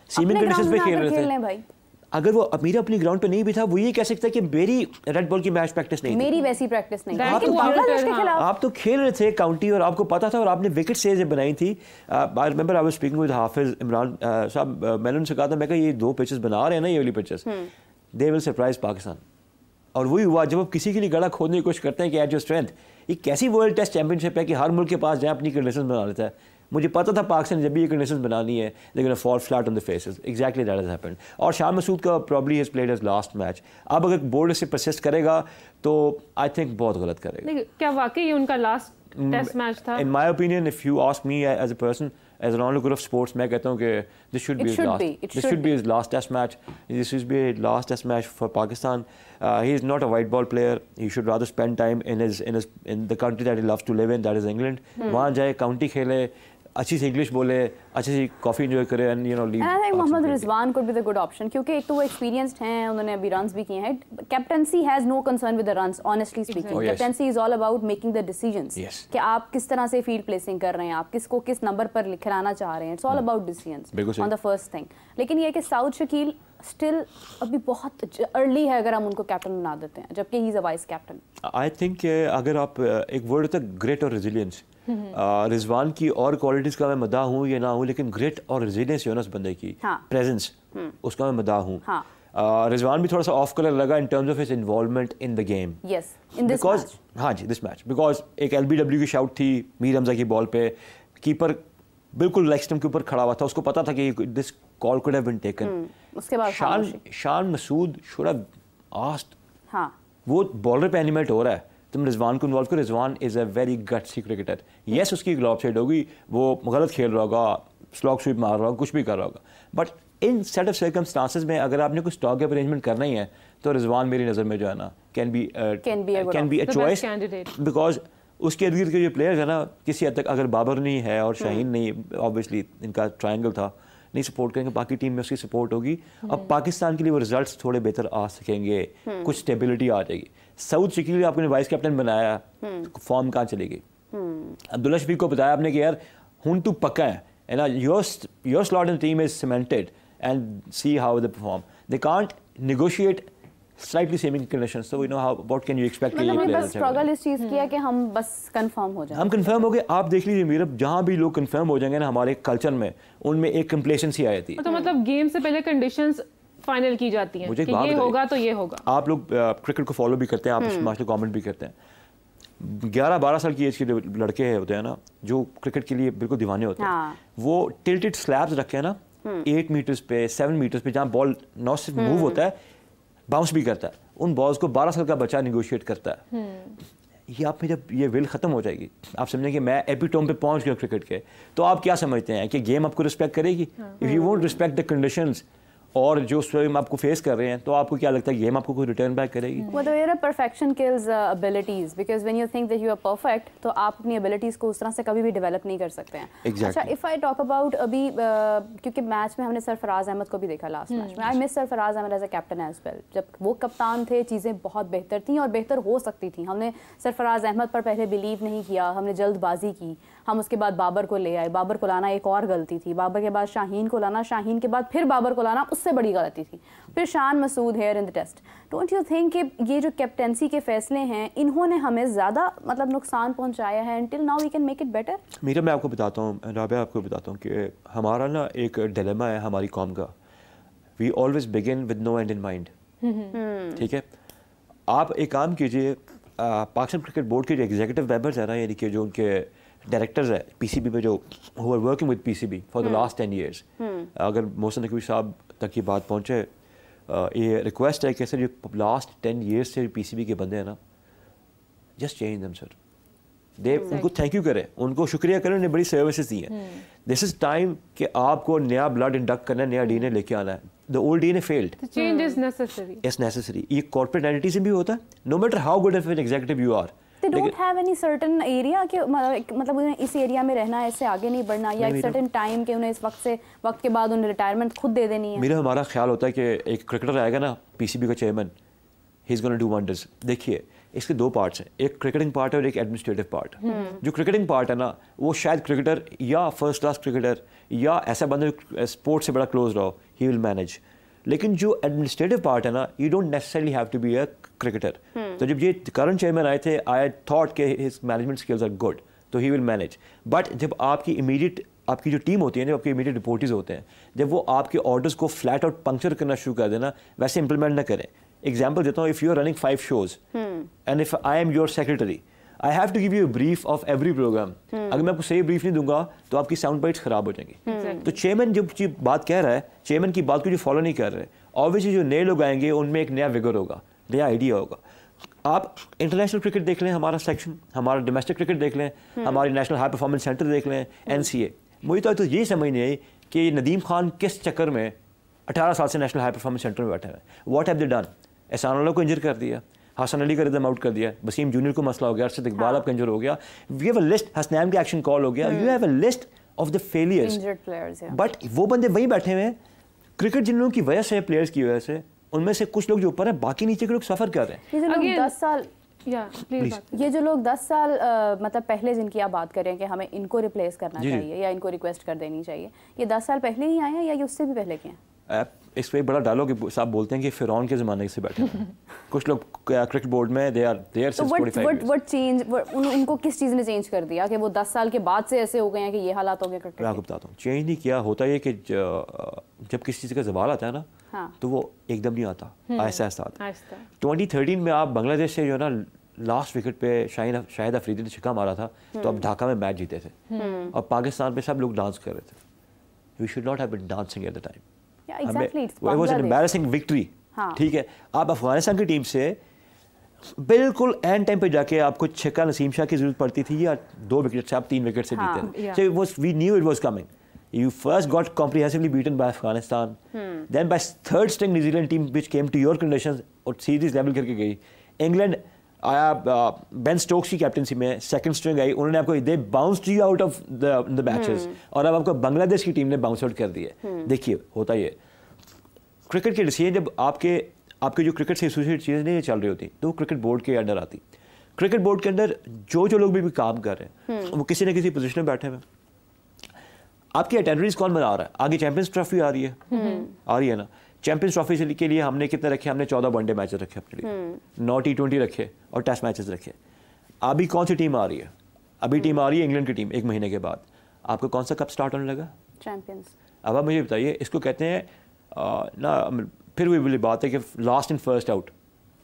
सीमेंट कंडीशंस पे खेल रहे थे भाई। अगर वो मेरे अपनी ग्राउंड पे नहीं भी था, वो ये कह सकता है कि मेरी रेड बॉल की मैच प्रैक्टिस नहीं थी, मेरी वैसी प्रैक्टिस नहीं। आप तो खेल रहे थे काउंटी और आपको पता था और आपने विकेट सेव बनाई थी। I remember I was speaking with Hafiz Imran साहब, मैंने उनसे कहा था, मैं कहा ये 2 पिचेस बना रहे हैं ना, ये वाली pitches they will surprise Pakistan. और वही हुआ जब आप किसी के लिए गड़ा खोदने की कोशिश करते हैं कि एट योर स्ट्रेंथ। ये कैसी वर्ल्ड टेस्ट चैंपियनशिप है कि हर मुल्क के पास जाए अपनी कंडीशन बना लेता है। मुझे पता था पाकिस्तान जब भी ये कंडीशन बनानी है लेकिन fall flat on the faces, exactly that has happened. और शान मसूद का probably has played his last match. अब अगर बोर्ड से परसिस्ट करेगा तो आई थिंक बहुत गलत करेगा। क्या वाकई उनका लास्ट टेस्ट मैच था? In my opinion, if you ask me as a person, as an onlooker of sports, मैं कहता हूँ कि this should be his last test match. This should be his last test match for Pakistan. He is not a white ball player. He should rather spend time in the country that he loves to live in, that is England. वहाँ जाए, county खेले, अच्छी सी English बोले, अच्छी सी coffee enjoy करे and you know leave. I think Mohammad Rizwan could be the good option, क्योंकि एक तो वो एक्सपीरियंस्ड हैं, उन्होंने अभी रन्स भी किए हैं। Captaincy has no concern with the runs, honestly speaking. Captaincy is all about making the decisions, कि आप किस तरह से फील्ड प्लेसिंग कर रहे हैं, आप किसको किस नंबर पर खिलाना चाह रहे हैं। It's all about decisions on the first thing. लेकिन ये कि साउथ शकील स्टिल अभी बहुत अर्ली है अगर हम उनको कैप्टन बना देते हैं, जबकि he is a vice captain. I think अगर आप एक वर्ड होता है ग्रेट और रेजिलियंस, रिजवान की और क्वालिटीज़ का मैं मदाह हूँ या ना हूँ, लेकिन ग्रेट और रेजिलियंस है ना उस बंदे की, प्रेजेंस, उसका मैं मदाह हूँ। रिजवान भी थोड़ा सा ऑफ कलर लगा in terms of his involvement in the game. Yes, in this match. हाँ जी, दिस मैच, बिकॉज एक LBW की शाउट थी मीर हमजा की बॉल पे, कीपर बिल्कुल लेग स्टंप के ऊपर खड़ा हुआ था, उसको पता था कि this call could have been taken. उसके बाद Shan Masood should have asked, वो बॉलर पे एनिमेट हो रहा है, तुम रिजवान को इन्वॉल्व करो। Rizwan is a very gutsy cricketer. Yes, उसकी ग्लॉब साइड होगी, वो गलत खेल रहा होगा, स्लॉग स्वीप मार रहा होगा, कुछ भी कर रहा होगा, but in set of circumstances में अगर आपने कुछ स्टॉक अरेंजमेंट करना ही है तो रिजवान मेरी नज़र में जो है ना can be a choice, because उसके इर्द गिर्द के जो प्लेयर्स है ना, किसी हद तक अगर बाबर नहीं है और शाहीन नहीं, ऑब्वियसली इनका ट्रायंगल था, नहीं सपोर्ट करेंगे, बाकी टीम में उसकी सपोर्ट होगी। अब पाकिस्तान के लिए वो रिजल्ट्स थोड़े बेहतर आ सकेंगे, कुछ स्टेबिलिटी आ जाएगी। साउथ शकील आपने वाइस कैप्टन बनाया, फॉर्म कहाँ चलेगी? अब्दुल्ला शफीक को बताया आपने कि यार हुन तू पक्का है ना, your slot in team is cemented and see how they perform. They can't negotiate slightly same conditions, so we know how what can you expect के लिए बस स्ट्रगल इस चीज़ की है कि हम बस कंफर्म हो जाएं। हम कंफर्म हो गए। आप देख लीजिए मीरा, जहाँ भी लोग कंफर्म हो जाएंगे ना हमारे कल्चर में, उनमें एक कंप्लेसेंसी आ जाती है। तो मतलब गेम से पहले कंडीशंस फाइनल की जाती हैं कि ये होगा तो ये होगा। आप लोग क्रिकेट को फॉलो भी करते हैं, आप मास्टर कमेंट भी करते हैं। 11-12 साल की एज के लड़के होते हैं ना जो क्रिकेट के लिए बिल्कुल दीवाने होते हैं, वो टिल्टेड स्लैब्स रखे हैं ना 8 मीटर्स पे, 7 मीटर्स पे, जहाँ बॉल नॉट सिर्फ मूव होता है, बाउंस भी करता है, उन बॉल्स को 12 साल का बच्चा निगोशिएट करता है। ये आप में जब ये विल ख़त्म हो जाएगी, आप समझें कि मैं एपिटोम पे पहुंच गया क्रिकेट के, तो आप क्या समझते हैं कि गेम आपको रिस्पेक्ट करेगी? If you won't respect the conditions और जो स्वयं आपको फेस कर रहे हैं, तो आपको क्या लगता है गेम आपको कोई रिटर्न बैक करेगी? मतलब perfection kills abilities, because when you think that you are perfect, तो आप अपनी एबिलिटीज को उस तरह से कभी भी डेवलप नहीं कर सकते हैं। अच्छा, इफ आई टॉक अबाउट अभी क्योंकि मैच में हमने सरफराज अहमद को भी देखा लास्ट मैच में, I miss Sarfaraz Ahmed as a captain as well. जब वो कप्तान थे चीज़ें बहुत बेहतर थी और बेहतर हो सकती थी। हमने सरफराज अहमद पर पहले बिलीव नहीं किया, हमने जल्दबाजी की, हम उसके बाद बाबर को ले आए, बाबर को लाना एक और गलती थी, बाबर के बाद शाहीन को लाना, शाहीन के बाद फिर बाबर को लाना उससे बड़ी गलती थी, फिर Shan Masood here in the test. Don't you think कि ये जो कैप्टेंसी के फैसले हैं इन्होंने हमें ज़्यादा मतलब नुकसान पहुंचाया है? until now we can make it better? Meera, मैं आपको बताता हूँ, राबिया आपको बताता हूँ कि हमारा ना एक डिलेमा है हमारी कौम का, we always begin with no end in mind. ठीक है, आप एक काम कीजिए, पाकिस्तान क्रिकेट बोर्ड के जो एग्जीक्यूटिव मेंबर्स हैं ना, यानी कि जो उनके डायरेक्टर्स है PCB में, जो who are working with PCB for the last 10 years, अगर मोहसिन नकवी साहब तक ये बात पहुँचे, ये रिक्वेस्ट है कि सर जो लास्ट 10 years से PCB के बंदे हैं ना, जस्ट चेंज देम सर। दे उनको थैंक यू करें, उनको शुक्रिया करें, उन्हें बड़ी सर्विसेज दी हैं। दिस इज टाइम कि आपको नया ब्लड इंडक्ट करना है, नया DNA लेके आना है। The old DNA failed, change is necessary. It's necessary. ये कॉर्पोरेट एंटिटीज में भी होता है, no matter how good of an executive you are, they don't have any certain area कि मतलब उन्हें इस एरिया में रहना है, इससे आगे नहीं बढ़ना, या एक certain time के उन्हें इस वक्त के बाद उन्हें रिटायरमेंट खुद दे देनी है। मेरा हमारा ख्याल होता है कि एक क्रिकेटर आएगा ना PCB का chairman, he is gonna do wonders. देखिए इसके दो पार्ट्स हैं, एक क्रिकेटिंग पार्ट है और एक एडमिनिस्ट्रेटिव पार्ट। जो क्रिकेटिंग पार्ट है ना वो शायद क्रिकेटर या फर्स्ट क्लास क्रिकेटर या ऐसा बंदा स्पोर्ट्स से बड़ा क्लोज रहो, ही विल मैनेज। लेकिन जो एडमिनिस्ट्रेटिव पार्ट है ना, you don't necessarily have to be a cricketer. तो जब ये करंट चेयरमैन आए थे, आई थॉट के his management skills are good, तो ही विल मैनेज। बट जब आपकी इमीडिएट आपकी जो टीम होती है, जब आपके इमीडिएट रिपोर्टर्स होते हैं, जब वो आपके ऑर्डर्स को फ्लैट आउट पंक्चर करना शुरू कर देना, वैसे इंप्लीमेंट ना करें। एग्जाम्पल देता हूँ, if you are running 5 shows and if I am your secretary, I have to give you brief of every program. अगर मैं आपको सही ब्रीफ नहीं दूंगा तो आपकी साउंड बाइट्स खराब हो जाएंगी। तो चेयरमैन जब बात कह रहा है, चेयरमैन की बात को जो फॉलो नहीं कर रहे, ऑब्वियसली जो नए लोग आएंगे उनमें एक नया विगर होगा, नया आइडिया होगा। आप इंटरनेशनल क्रिकेट देख लें, हमारा सेक्शन, हमारा डोमेस्टिक क्रिकेट देख लें, हमारी नेशनल हाई परफॉर्मेंस सेंटर देख लें, NCA। मुझे तो ये समझ नहीं आई कि नदीम खान किस चक्कर में 18 साल से नेशनल हाई परफॉर्मेंस सेंटर में बैठे हुए हैं। What have they done? एहसान अल्लाह को इंजर कर दिया, हसन अली का रिदम आउट कर दिया, वसीम जूनियर को मसला हो गया, अरशद इकबाल आपका इंजर हो गया, we have a list, Hasnain का एक्शन कॉल हो गया, you have a list of the failures. But वो बंदे वहीं बैठे हुए हैं। क्रिकेट जिन लोगों की वजह से, प्लेयर्स की वजह से, उनमें से कुछ लोग जो ऊपर है, बाकी नीचे के लोग सफ़र कर रहे हैं। ये जो लोग 10 साल Please. ये जो लोग 10 साल मतलब पहले जिनकी आप बात कर रहे हैं कि हमें इनको रिप्लेस करना चाहिए या इनको रिक्वेस्ट कर देनी चाहिए, ये 10 साल पहले ही आए हैं या ये उससे भी पहले के हैं? इस पर बड़ा डायलॉग साहब बोलते हैं कि फिरौन के ज़माने से बैठे हैं। कुछ लोग क्रिकेट बोर्ड में they are since 45 years। What change, उनको किस चीज़ ने चेंज कर दिया कि वो 10 साल के बाद से ऐसे हो गए हैं कि ये हालात हो गए क्रिकेट? मैं आपको बताता हूँ, चेंज नहीं किया। होता ये कि जब किसी चीज़ का ज़वाल आता है ना, तो वो एकदम नहीं आता, ऐसा आता है। 2013 में आप बांग्लादेश से जो है ना लास्ट विकेट पे शाहिद अफरीदी ने छक्का मारा था, तो आप ढाका में मैच जीते थे और पाकिस्तान पे सब लोग डांस कर रहे थे। We should not have been dancing at the time. It was an embarrassing victory. ठीक है, आप अफगानिस्तान की टीम से बिल्कुल एंड टाइम पे जाके आपको छक्का नसीम शाह की जरूरत पड़ती थी या 2 विकेट से आप 3 विकेट से जीते थे। So it was, we knew it was coming. You first got comprehensively beaten by Afghanistan, then by third string New Zealand team which came to your conditions और सीरीज लेवल करके गई। England आया Ben Stokes की captaincy में, second string आई, उन्होंने आपको दे bounced you out of the matches, और अब आपको बांग्लादेश की टीम ने बाउंस आउट कर दिया। देखिए होता ये क्रिकेट के डिसीजन जब आपके जो क्रिकेट से एसोसिएटेड चीज़ें नहीं चल रही होती, तो वो क्रिकेट बोर्ड के अंडर आती। क्रिकेट बोर्ड के अंदर जो लोग भी काम कर रहे हैं वो किसी न किसी पोजीशन में बैठे हुए। आपकी अटेंडरीज कौन बना रहा है? आगे चैंपियंस ट्रॉफी आ रही है ना। चैंपियंस ट्रॉफी के लिए हमने कितने रखे? हमने 14 वनडे मैचेस रखे अपने लिए, 9 T20 रखे और टेस्ट मैचेस रखे। अभी कौन सी टीम आ रही है? अभी टीम आ रही है इंग्लैंड की टीम, 1 महीने के बाद। आपको कौन सा कप स्टार्ट होने लगा? चैंपियंस। अब आप मुझे बताइए, इसको कहते हैं ना, फिर वही वाली बात है कि लास्ट इन फर्स्ट आउट।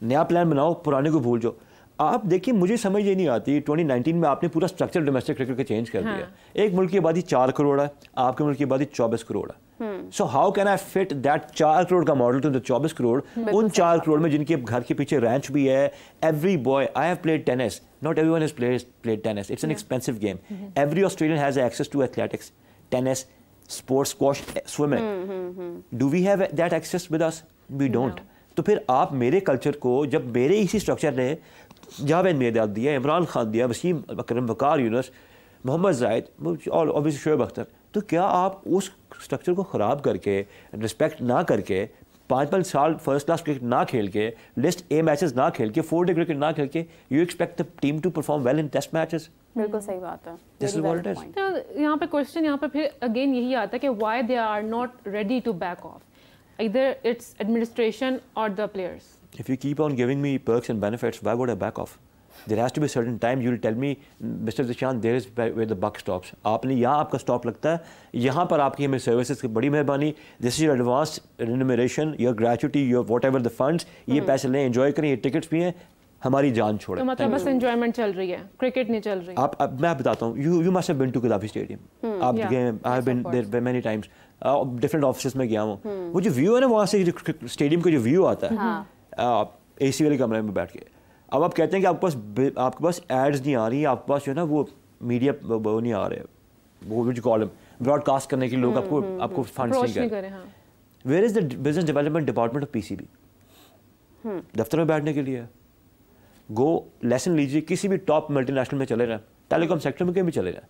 नया प्लान बनाओ, पुराने को भूल जाओ। आप देखिए, मुझे समझ ये नहीं आती, 2019 में आपने पूरा स्ट्रक्चर डोमेस्टिक क्रिकेट का चेंज कर दिया। एक मुल्क की आबादी 4 करोड़ है, आपके मुल्क की आबादी 24 करोड़ है। So how can I fit that 4 crore का मॉडल टू द 24 करोड़? उन 4 करोड़ में जिनके घर के पीछे रैंच भी है, every boy, I have played tennis, not everyone has played tennis, it's an expensive game. Every Australian has access to athletics, tennis, sports, squash, swimming. Do we have that access with us? We don't. तो फिर आप मेरे culture को, जब मेरे इसी structure ने जावेद मेहदाद दिया, इमरान खान दिया, वसीम अकरम, वकार यूनुस, मोहम्मद जायद और ऑब्वियसली शोएब अख्तर, तो क्या आप उस स्ट्रक्चर को ख़राब करके, रिस्पेक्ट ना करके, 5-5 साल फर्स्ट क्लास क्रिकेट ना खेल के, लिस्ट ए मैचेस ना खेल के, 4-डे क्रिकेट ना खेल के, you expect the team to perform well in test matches? बिल्कुल सही बात है। This is what it is. यहाँ पे क्वेश्चन, यहाँ पे फिर अगेन यही आता है कि why they are not ready to back off, either it's administration or the players. If you keep on giving me perks and benefits, why would I back off? There has to be a certain time you'll tell me, Mr. Zishan, there is where the buck stops. आपने यहाँ आपका stop लगता है, यहाँ पर आपकी हमें services की बड़ी मेहरबानी, this is your advance remuneration, your gratuity, your what ever the funds, ये पैसे लें, एंजॉय करें, ये टिकट्स भी हैं, हमारी जान छोड़े। तो मतलब बस एंजॉयमेंट चल रही है, क्रिकेट नहीं चल रही। अब मैं बताता हूँ, you must have been to Gaddafi stadium. आप गए, I have been there many times, different offices में गया हूँ। वो जो व्यू है ना वहाँ से, स्टेडियम का जो व्यू आता है AC वाले कमरे में बैठ के, अब आप कहते हैं कि आपके पास एड्स नहीं आ रही, आपके पास जो है ना वो मीडिया वो नहीं आ रहे, वो जो कॉलम ब्रॉडकास्ट करने के लोग आपको फंड्स नहीं कर रहे। Where is the business development department of PCB? दफ्तर में बैठने के लिए गो लेसन लीजिए, किसी भी टॉप मल्टीनेशनल में चले जाए, टेलीकॉम सेक्टर में कहीं भी चले जाए,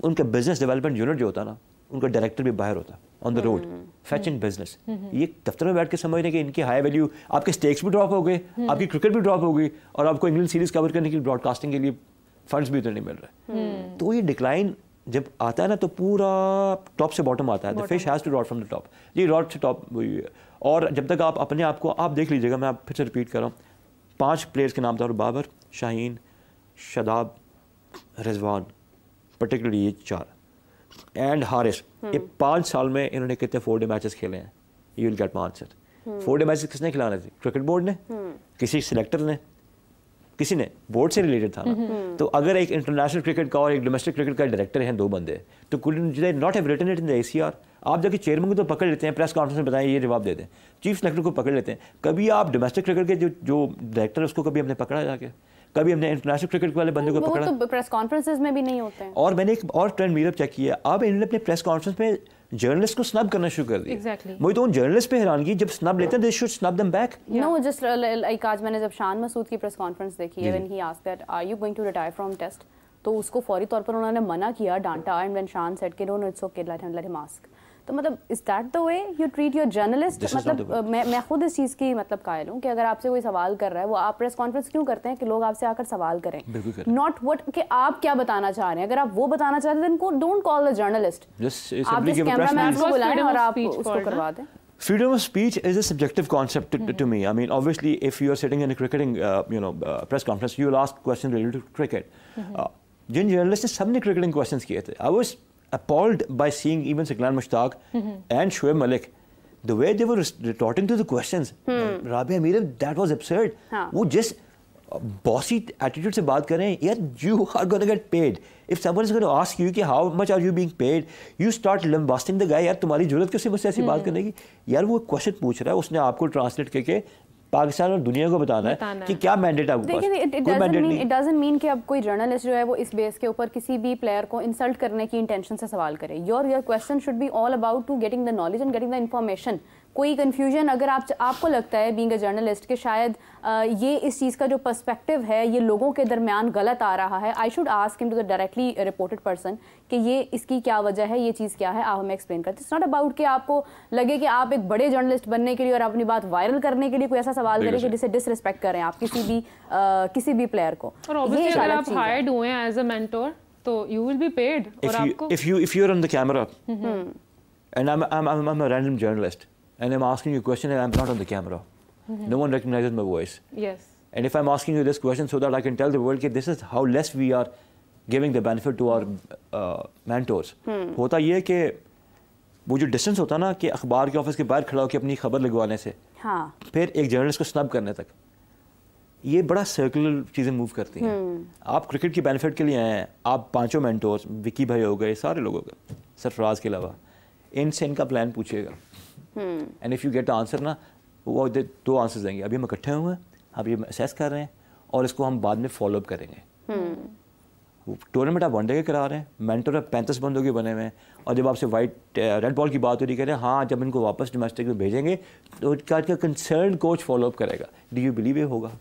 उनका बिजनेस डेवलपमेंट यूनिट जो होता है ना, उनका डायरेक्टर भी बाहर होता ऑन द रोड फैचिंग बिजनेस। ये दफ्तर में बैठ के समझने कि इनकी हाई वैल्यू, आपके स्टेक्स भी ड्रॉप हो गए, आपकी क्रिकेट भी ड्रॉप हो गई, और आपको इंग्लैंड सीरीज कवर करने के लिए ब्रॉडकास्टिंग के लिए फंड्स भी उतने नहीं मिल रहे। तो ये डिक्लाइन जब आता है ना तो पूरा टॉप से बॉटम आता है। The fish has to rot from the top, ये रॉट से टॉप हुई है। और जब तक आप अपने आप को आप देख लीजिएगा, मैं आप फिर से रिपीट कर रहा हूँ, 5 प्लेयर्स के नाम था, और बाबर, शाहीन, शादाब, रिजवान, पर्टिकुलरली ये 4 एंड हारिस, ये 5 साल में इन्होंने कितने 4-डे मैचेस खेले हैं? You will get my answer. 4-डे मैचेस किसने खिलाने थे? क्रिकेट बोर्ड ने, किसी सिलेक्टर ने, किसी ने, बोर्ड से रिलेटेड था ना। तो अगर एक इंटरनेशनल क्रिकेट का और एक डोमेस्टिक क्रिकेट का डायरेक्टर हैं 2 बंदे, तो could they not have written it in the ACR? आप जाके चेयरमैन को तो पकड़ लेते हैं, प्रेस कॉन्फ्रेंस में बताएं, ये जवाब दे दें, चीफ सेलेक्टर को पकड़ लेते हैं। कभी आप डोमेस्टिक क्रिकेट के जो डायरेक्टर है उसको कभी हमने पकड़ा जाके? कभी हमने इंटरनेशनल क्रिकेट वाले बंदे को पकड़ा? तो प्रेस कॉन्फ्रेंसेस में भी नहीं होते हैं। और मैंने एक और ट्रेंड मीरअप चेक किया, अब इन्होंने अपने प्रेस कॉन्फ्रेंस में जर्नलिस्ट को स्नब करना शुरू कर दिया। Exactly. मुझे तो उन जर्नलिस्ट पे हैरानगी, जब स्नब लेते हैं they should snub them back. Know just like आज मैंने जब शान मसूद की प्रेस कॉन्फ्रेंस देखी है, when he asked that are you going to retire from test, तो उसको फौरी तौर पर उन्होंने मना किया, डांटा, एंड व्हेन शान सेड कि no it's okay, let him ask. तो मतलब is that the way you treat your journalist? मतलब मैं खुद इस चीज़ की मतलब कायल हूँ कि अगर आपसे कोई सवाल कर रहा है, वो आप प्रेस कॉन्फ्रेंस क्यों करते हैं कि लोग आपसे आकर सवाल करें, नॉट व्हाट कि आप क्या बताना चाह रहे हैं। अगर आप वो बताना चाहते हैं then don't call the journalist, आप जिस कैमरामैन को बुलाएं और आप उसको करवा दें। Freedom of speech is a subjective concept to me. I mean, obviously, if you are sitting in a cricketing, press conference, you will ask questions related to cricket. Jin journalists ने सबने cricketing questions किए थे, I was appalled by seeing even Siqlan Mushtaq and Shoaib Malik, the way they were retorting to the questions. Rabia Amirov, that was absurd. वो just bossy attitude से बात कर रहे हैं, यार you are going to get paid. If someone is going to ask you कि how much are you being paid, you start lambasting the guy, यार तुम्हारी जरूरत किसी मुझसे ऐसी बात करने की? यार वो क्वेश्चन पूछ रहा है, उसने आपको ट्रांसलेट करके पाकिस्तान और दुनिया को बताना है कि क्या मैंडेट है आपके पास। कोई मैंडेट नहीं। इट डजंट मीन कि अब कोई जर्नलिस्ट जो है वो इस बेस के ऊपर किसी भी प्लेयर को इंसल्ट करने की इंटेंशन से सवाल करे। Your question should be all about to getting the knowledge and getting the information. कोई कंफ्यूजन अगर आपको लगता है बीइंग अ जर्नलिस्ट कि शायद ये इस चीज़ का जो पर्सपेक्टिव है ये लोगों के दरमियान गलत आ रहा है, I should ask him to the directly reported person कि ये इसकी क्या वजह है, ये चीज़ क्या है, आप हमें एक्सप्लेन करते। इट्स नॉट अबाउट कि आपको लगे कि आप एक बड़े जर्नलिस्ट बनने के लिए और अपनी बात वायरल करने के लिए कोई ऐसा सवाल करें कि जिसे डिसरिस्पेक्ट करें आप किसी भी प्लेयर को। और ऑब्वियसली अगर आप हायर्ड हुए हैं एज अ मेंटोर तो यू विल बी पेड। और आपको if you're on the camera and I'm a random journalist and I'm asking you a question and I'm not on the camera, no one recognizes my voice. Yes. And if I'm asking you this question so that I can tell the world that this is how less we are giving the benefit to our mentors. होता ये कि वो जो distance होता ना कि अखबार के ऑफिस के बाहर खड़ा होकर अपनी खबर लगवाने से फिर एक जर्नलिस्ट को स्नब करने तक, ये बड़ा सर्कुलर चीज़ें मूव करती हैं। आप क्रिकेट की बेनिफिट के लिए आए हैं, आप 5 मेंटोर्स, विकी भाई हो गए, सारे लोगों का, सरफराज के अलावा, इनसे इनका प्लान पूछिएगा and if you get answer ना, वो 2 आंसर्स देंगे, अभी हम इकट्ठे हुए हैं, अभी हम असेस कर रहे हैं और इसको हम बाद में फॉलो अप करेंगे। टूर्नामेंट आप वनडे के करा रहे हैं, मेंटर 35 बंदों के बने हुए हैं, और जब आपसे रेड बॉल की बात हो रही, कह रहे हैं हाँ जब इनको वापस डोमेस्टिक में भेजेंगे तो इसका कंसर्न कोच फॉलो अप करेगा। डू यू बिलीव ये होगा?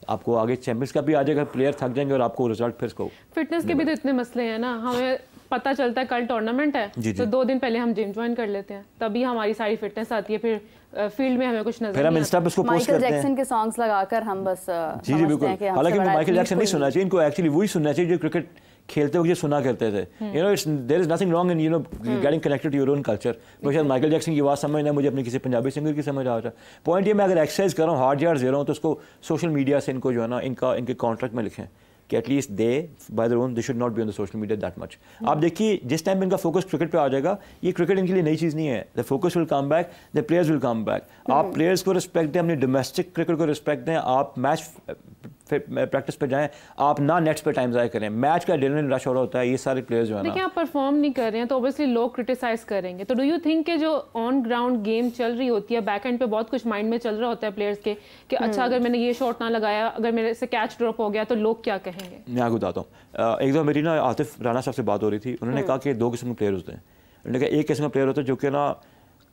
आपको आगे चैंपियंस का भी आ जाएगा, प्लेयर थक जाएंगे और आपको रिजल्ट फिर इसको फिटनेस के भी तो इतने मसले हैं ना। हमें पता चलता है कल टूर्नामेंट है तो 2 दिन पहले हम जिम ज्वाइन कर लेते हैं, तभी हमारी सारी फिटनेस आती है, फिर फील्ड में हमें कुछ नजर फिर हम इंस्टा पे उसको पोस्ट करते हैं। माइकल जैक्सन के सॉन्ग्स लगाकर हम बस जी बिल्कुल। हालांकि माइकल जैक्सन नहीं सुनना चाहिए, इनको एक्चुअली वही सुनना चाहिए जो क्रिकेट खेलते वक्त सुना करते थे। You know it's there is nothing wrong in you know getting connected to your own culture. मुझे माइकल जैक्सन की आवाज़ समझना, मुझे अपने किसी पंजाबी सिंगर की समझ आ रहा है। पॉइंट ये, मैं अगर एक्सरसाइज कर रहा हूँ, हार्ड यार्ड्स दे रहा हूँ, तो उसको सोशल मीडिया से इनको जो है ना इनके कॉन्ट्रैक्ट में लिखें कि at least they bye their own they should not be on the social media that much. आप देखिए जिस टाइम इनका फोकस क्रिकेट पे आ जाएगा, ये क्रिकेट इनके लिए नई चीज़ नहीं है। The focus will come back, the players will come back. आप प्लेयर्स को रिस्पेक्ट दें, अपने डोमेस्टिक क्रिकेट को रिस्पेक्ट दें, आप मैच प्रैक्टिस पे जाएं, आप ना नेट्स पे टाइम ज़ाया करें। मैच का एड्रेनलिन रश हो रहा होता है, ये सारे प्लेयर्स जो है ना, देखिए आप परफॉर्म नहीं कर रहे हैं तो ऑब्वियसली लोग क्रिटिसाइज करेंगे। तो डू यू थिंक कि जो ऑन ग्राउंड गेम चल रही होती है, बैक एंड पे बहुत कुछ माइंड में चल रहा होता है प्लेयर्स के कि अच्छा अगर मैंने ये शॉट ना लगाया, अगर मेरे से कैच ड्रॉप हो गया तो लोग क्या कहेंगे? मैं आपको बताता हूँ। एक दो मेरी ना आतिफ राना साहब से बात हो रही थी, उन्होंने कहा कि 2 किस्म के प्लेयर होते हैं। उन्होंने कहा एक किस्म का प्लेयर होता है जो कि ना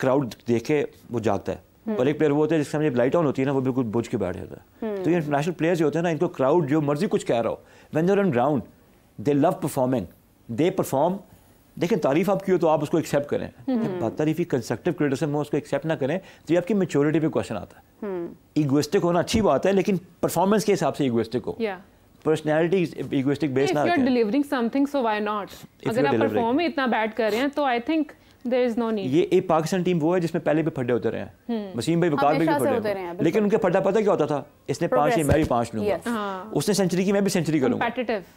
क्राउड देखे वो जागता है, और एक प्लेयर वो होता है जिसका जब लाइट ऑन होती है ना वो बिल्कुल बुझ के बैठ जाता है। तो ये इंटरनेशनल प्लेयर्स जो होते हैं ना, इनको क्राउड जो मर्जी कुछ कह रहा हो, when they are on ground they love performing, they perform देखें तारीफ आपकी हो तो आप उसको एक्सेप्ट करें, तारीफी कंस्ट्रक्टिव क्रिटिसिज्म हो उसको एक्सेप्ट ना करें तो ये आपकी मैच्योरिटी पे क्वेश्चन आता है। इगोइस्टिक होना अच्छी बात है लेकिन परफॉर्मेंस के हिसाब से इगोइस्टिक हो, पर्सनैलिटी इगोइस्टिक बेस ना रखें। Delivering something so why not, अगर आप परफॉर्म ही इतना बैड कर रहे हैं तो I think there is no need. ये एक पाकिस्तान टीम वो है जिसमें पहले भी फड्डे होते रहे हैं, वसीम भाई वकार भाई भी फड्डे हैं, लेकिन उनके फड्डा पता क्या होता था, इसने 5 मैं भी 5 लूंगा, उसने सेंचुरी की मैं भी सेंचुरी करूंगा।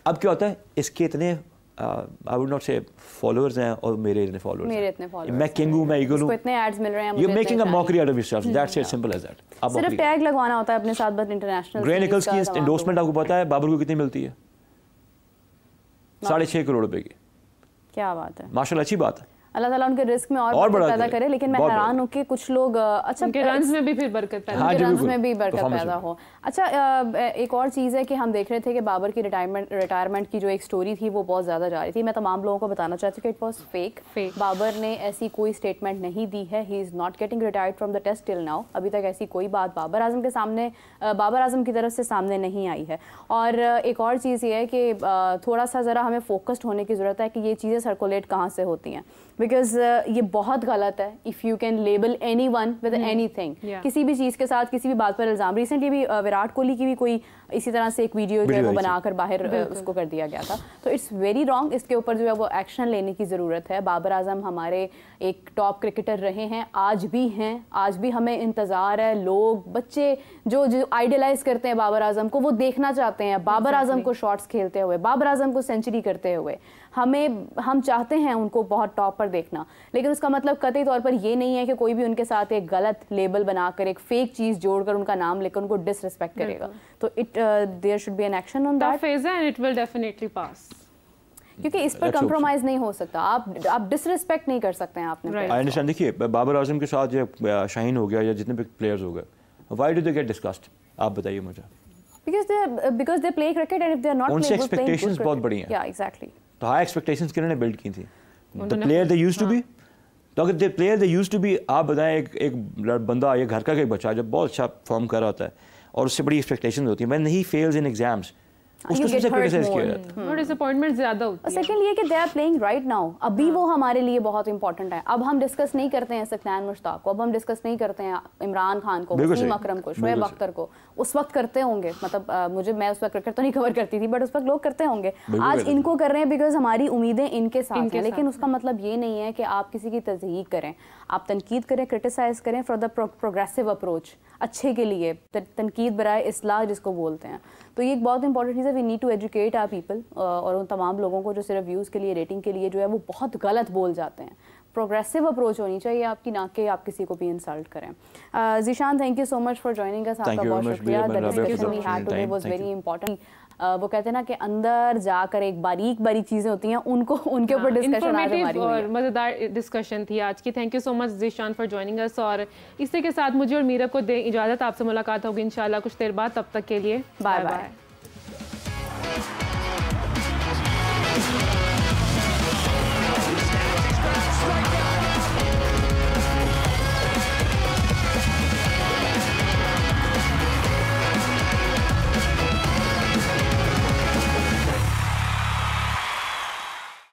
अब क्या होता है, इसके इतने आई वुड नॉट से फॉलोअर्स हैं और मेरे इतने फॉलोअर्स, मैं किंग हूं, मैं ईगल हूं, इतने एड्स मिल रहे हैं, you making a mockery out of yourself, that's it, simple as that. सिर्फ टैग लगवाना होता है अपने साथ, बस इंटरनेशनल। ग्रे निकल्स की एंडोर्समेंट आपको पता है बाबर को कितनी मिलती है? 6.5 करोड़ रुपए की। क्या बात है, माशाल्लाह, अच्छी बात है। अल्लाह ताला उनके रिस्क में और बरकत पैदा करे, लेकिन मैं हैरान हूँ कि कुछ लोग अच्छा उनके रन्स में भी फिर बरकत पैदा, उनके रन्स में भी बरकत पैदा हो। अच्छा एक और चीज़ है कि हम देख रहे थे कि बाबर की रिटायरमेंट की जो एक स्टोरी थी वो बहुत ज़्यादा जा रही थी। मैं तमाम लोगों को बताना चाहती हूँ कि इट वॉज फेक। बाबर ने ऐसी कोई स्टेटमेंट नहीं दी है, he is not getting retired from the test till now. अभी तक ऐसी कोई बात बाबर आजम के सामने, बाबर आजम की तरफ से सामने नहीं आई है। और एक और चीज़ ये है कि थोड़ा सा ज़रा हमें फोकस्ड होने की ज़रूरत है कि ये चीज़ें सर्कुलेट कहाँ से होती हैं, बिकॉज ये बहुत गलत है if you can label any one with anything, किसी भी चीज़ के साथ किसी भी बात पर इल्ज़ाम। रिसेंटली भी विराट कोहली की भी कोई इसी तरह से एक वीडियो जो है वो बनाकर बाहर उसको कर दिया गया था, तो इट्स वेरी रॉन्ग। इसके ऊपर जो है वो एक्शन लेने की ज़रूरत है। बाबर आजम हमारे एक टॉप क्रिकेटर रहे हैं, आज भी हैं, आज भी हमें इंतज़ार है, लोग बच्चे जो आइडियलाइज करते हैं बाबर आजम को, वो देखना चाहते हैं बाबर आजम को शॉट्स खेलते हुए, बाबर आजम को सेंचुरी करते हुए। हम चाहते हैं उनको बहुत टॉप पर देखना, लेकिन उसका मतलब कतई तौर पर ये नहीं है कि कोई भी उनके साथ एक गलत लेबल बनाकर एक फेक चीज़ जोड़कर उनका नाम लेकर उनको डिसरिस्पेक्ट करेगा। तो there should be an action on that phase and it will definitely pass, क्योंकि इस पर कंप्रोमाइज नहीं हो सकता। आप डिसरिस्पेक्ट नहीं कर सकते हैं आपने। I understand. देखिए बाबर आजम के साथ जो शाहीन हो गया या जितने भी प्लेयर्स हो गए, why do they get discussed? आप बताइए मुझे। because they play cricket and if they are not उनसे एक्सपेक्टेशंस बहुत बड़ी हैं। Yeah, exactly. तो हाई एक्सपेक्टेशंस किन्होंने बिल्ड की थी? The player they used to be. तो अगर the player they used to be, आप बताएं एक बंदा या घर का एक बच्चा जब बहुत अच्छा परफॉर्म कर रहा होता है और उससे बड़ी एक्सपेक्टेशंस होती है, when he fails in exams उसको सबसे क्रिटिसाइज किया जाता है, और डिसअपॉइंटमेंट ज्यादा होती है। सेकंड ये कि they are playing right now, अभी वो हमारे लिए बहुत इंपॉर्टेंट है। अब हम डिस्कस नहीं करते हैं सफनान मुश्ताक को, अब हम डिस्कस नहीं करते हैं इमरान खान को, वसीम अकरम को, शोएब अख्तर को। उस वक्त करते होंगे, मतलब मैं उस वक्त क्रिकेट तो नहीं कवर करती थी, बट उस वक्त लोग करते होंगे। आज इनको कर रहे हैं बिकॉज हमारी उम्मीदें इनके साथ हैं, लेकिन उसका मतलब ये नहीं है कि आप किसी की तज़हीक करें। आप तनकीद करें, क्रिटिसाइज करें फॉर द प्रोग्रेसिव अप्रोच, अच्छे के लिए, तनकीद बराए इस्लाह जिसको बोलते हैं। तो ये एक बहुत इंपॉर्टेंट चीज़ है। We need to educate our people, और उन तमाम लोगों को जो सिर्फ व्यूज़ के लिए, रेटिंग के लिए जो है वो बहुत गलत बोल जाते हैं। प्रोग्रेसिव अप्रोच होनी चाहिए आपकी, ना कि आप किसी को भी इंसल्ट करें। Zeeshan, thank you so much for joining us. आपका बहुत शुक्रिया। The discussion we had today was very important. वो कहते हैं ना कि अंदर जाकर एक बारीक चीज़ें होती हैं, उनके ऊपर डिस्कशन आज हमारी हुई है। मज़ेदार डिस्कशन थी आज की। Thank you so much Zeeshan for joining अस। और इसी के साथ मुझे और मीरा को दें इजाज़त। आपसे मुलाकात होगी इंशाल्लाह कुछ देर बाद, तब तक के लिए बाय बाय।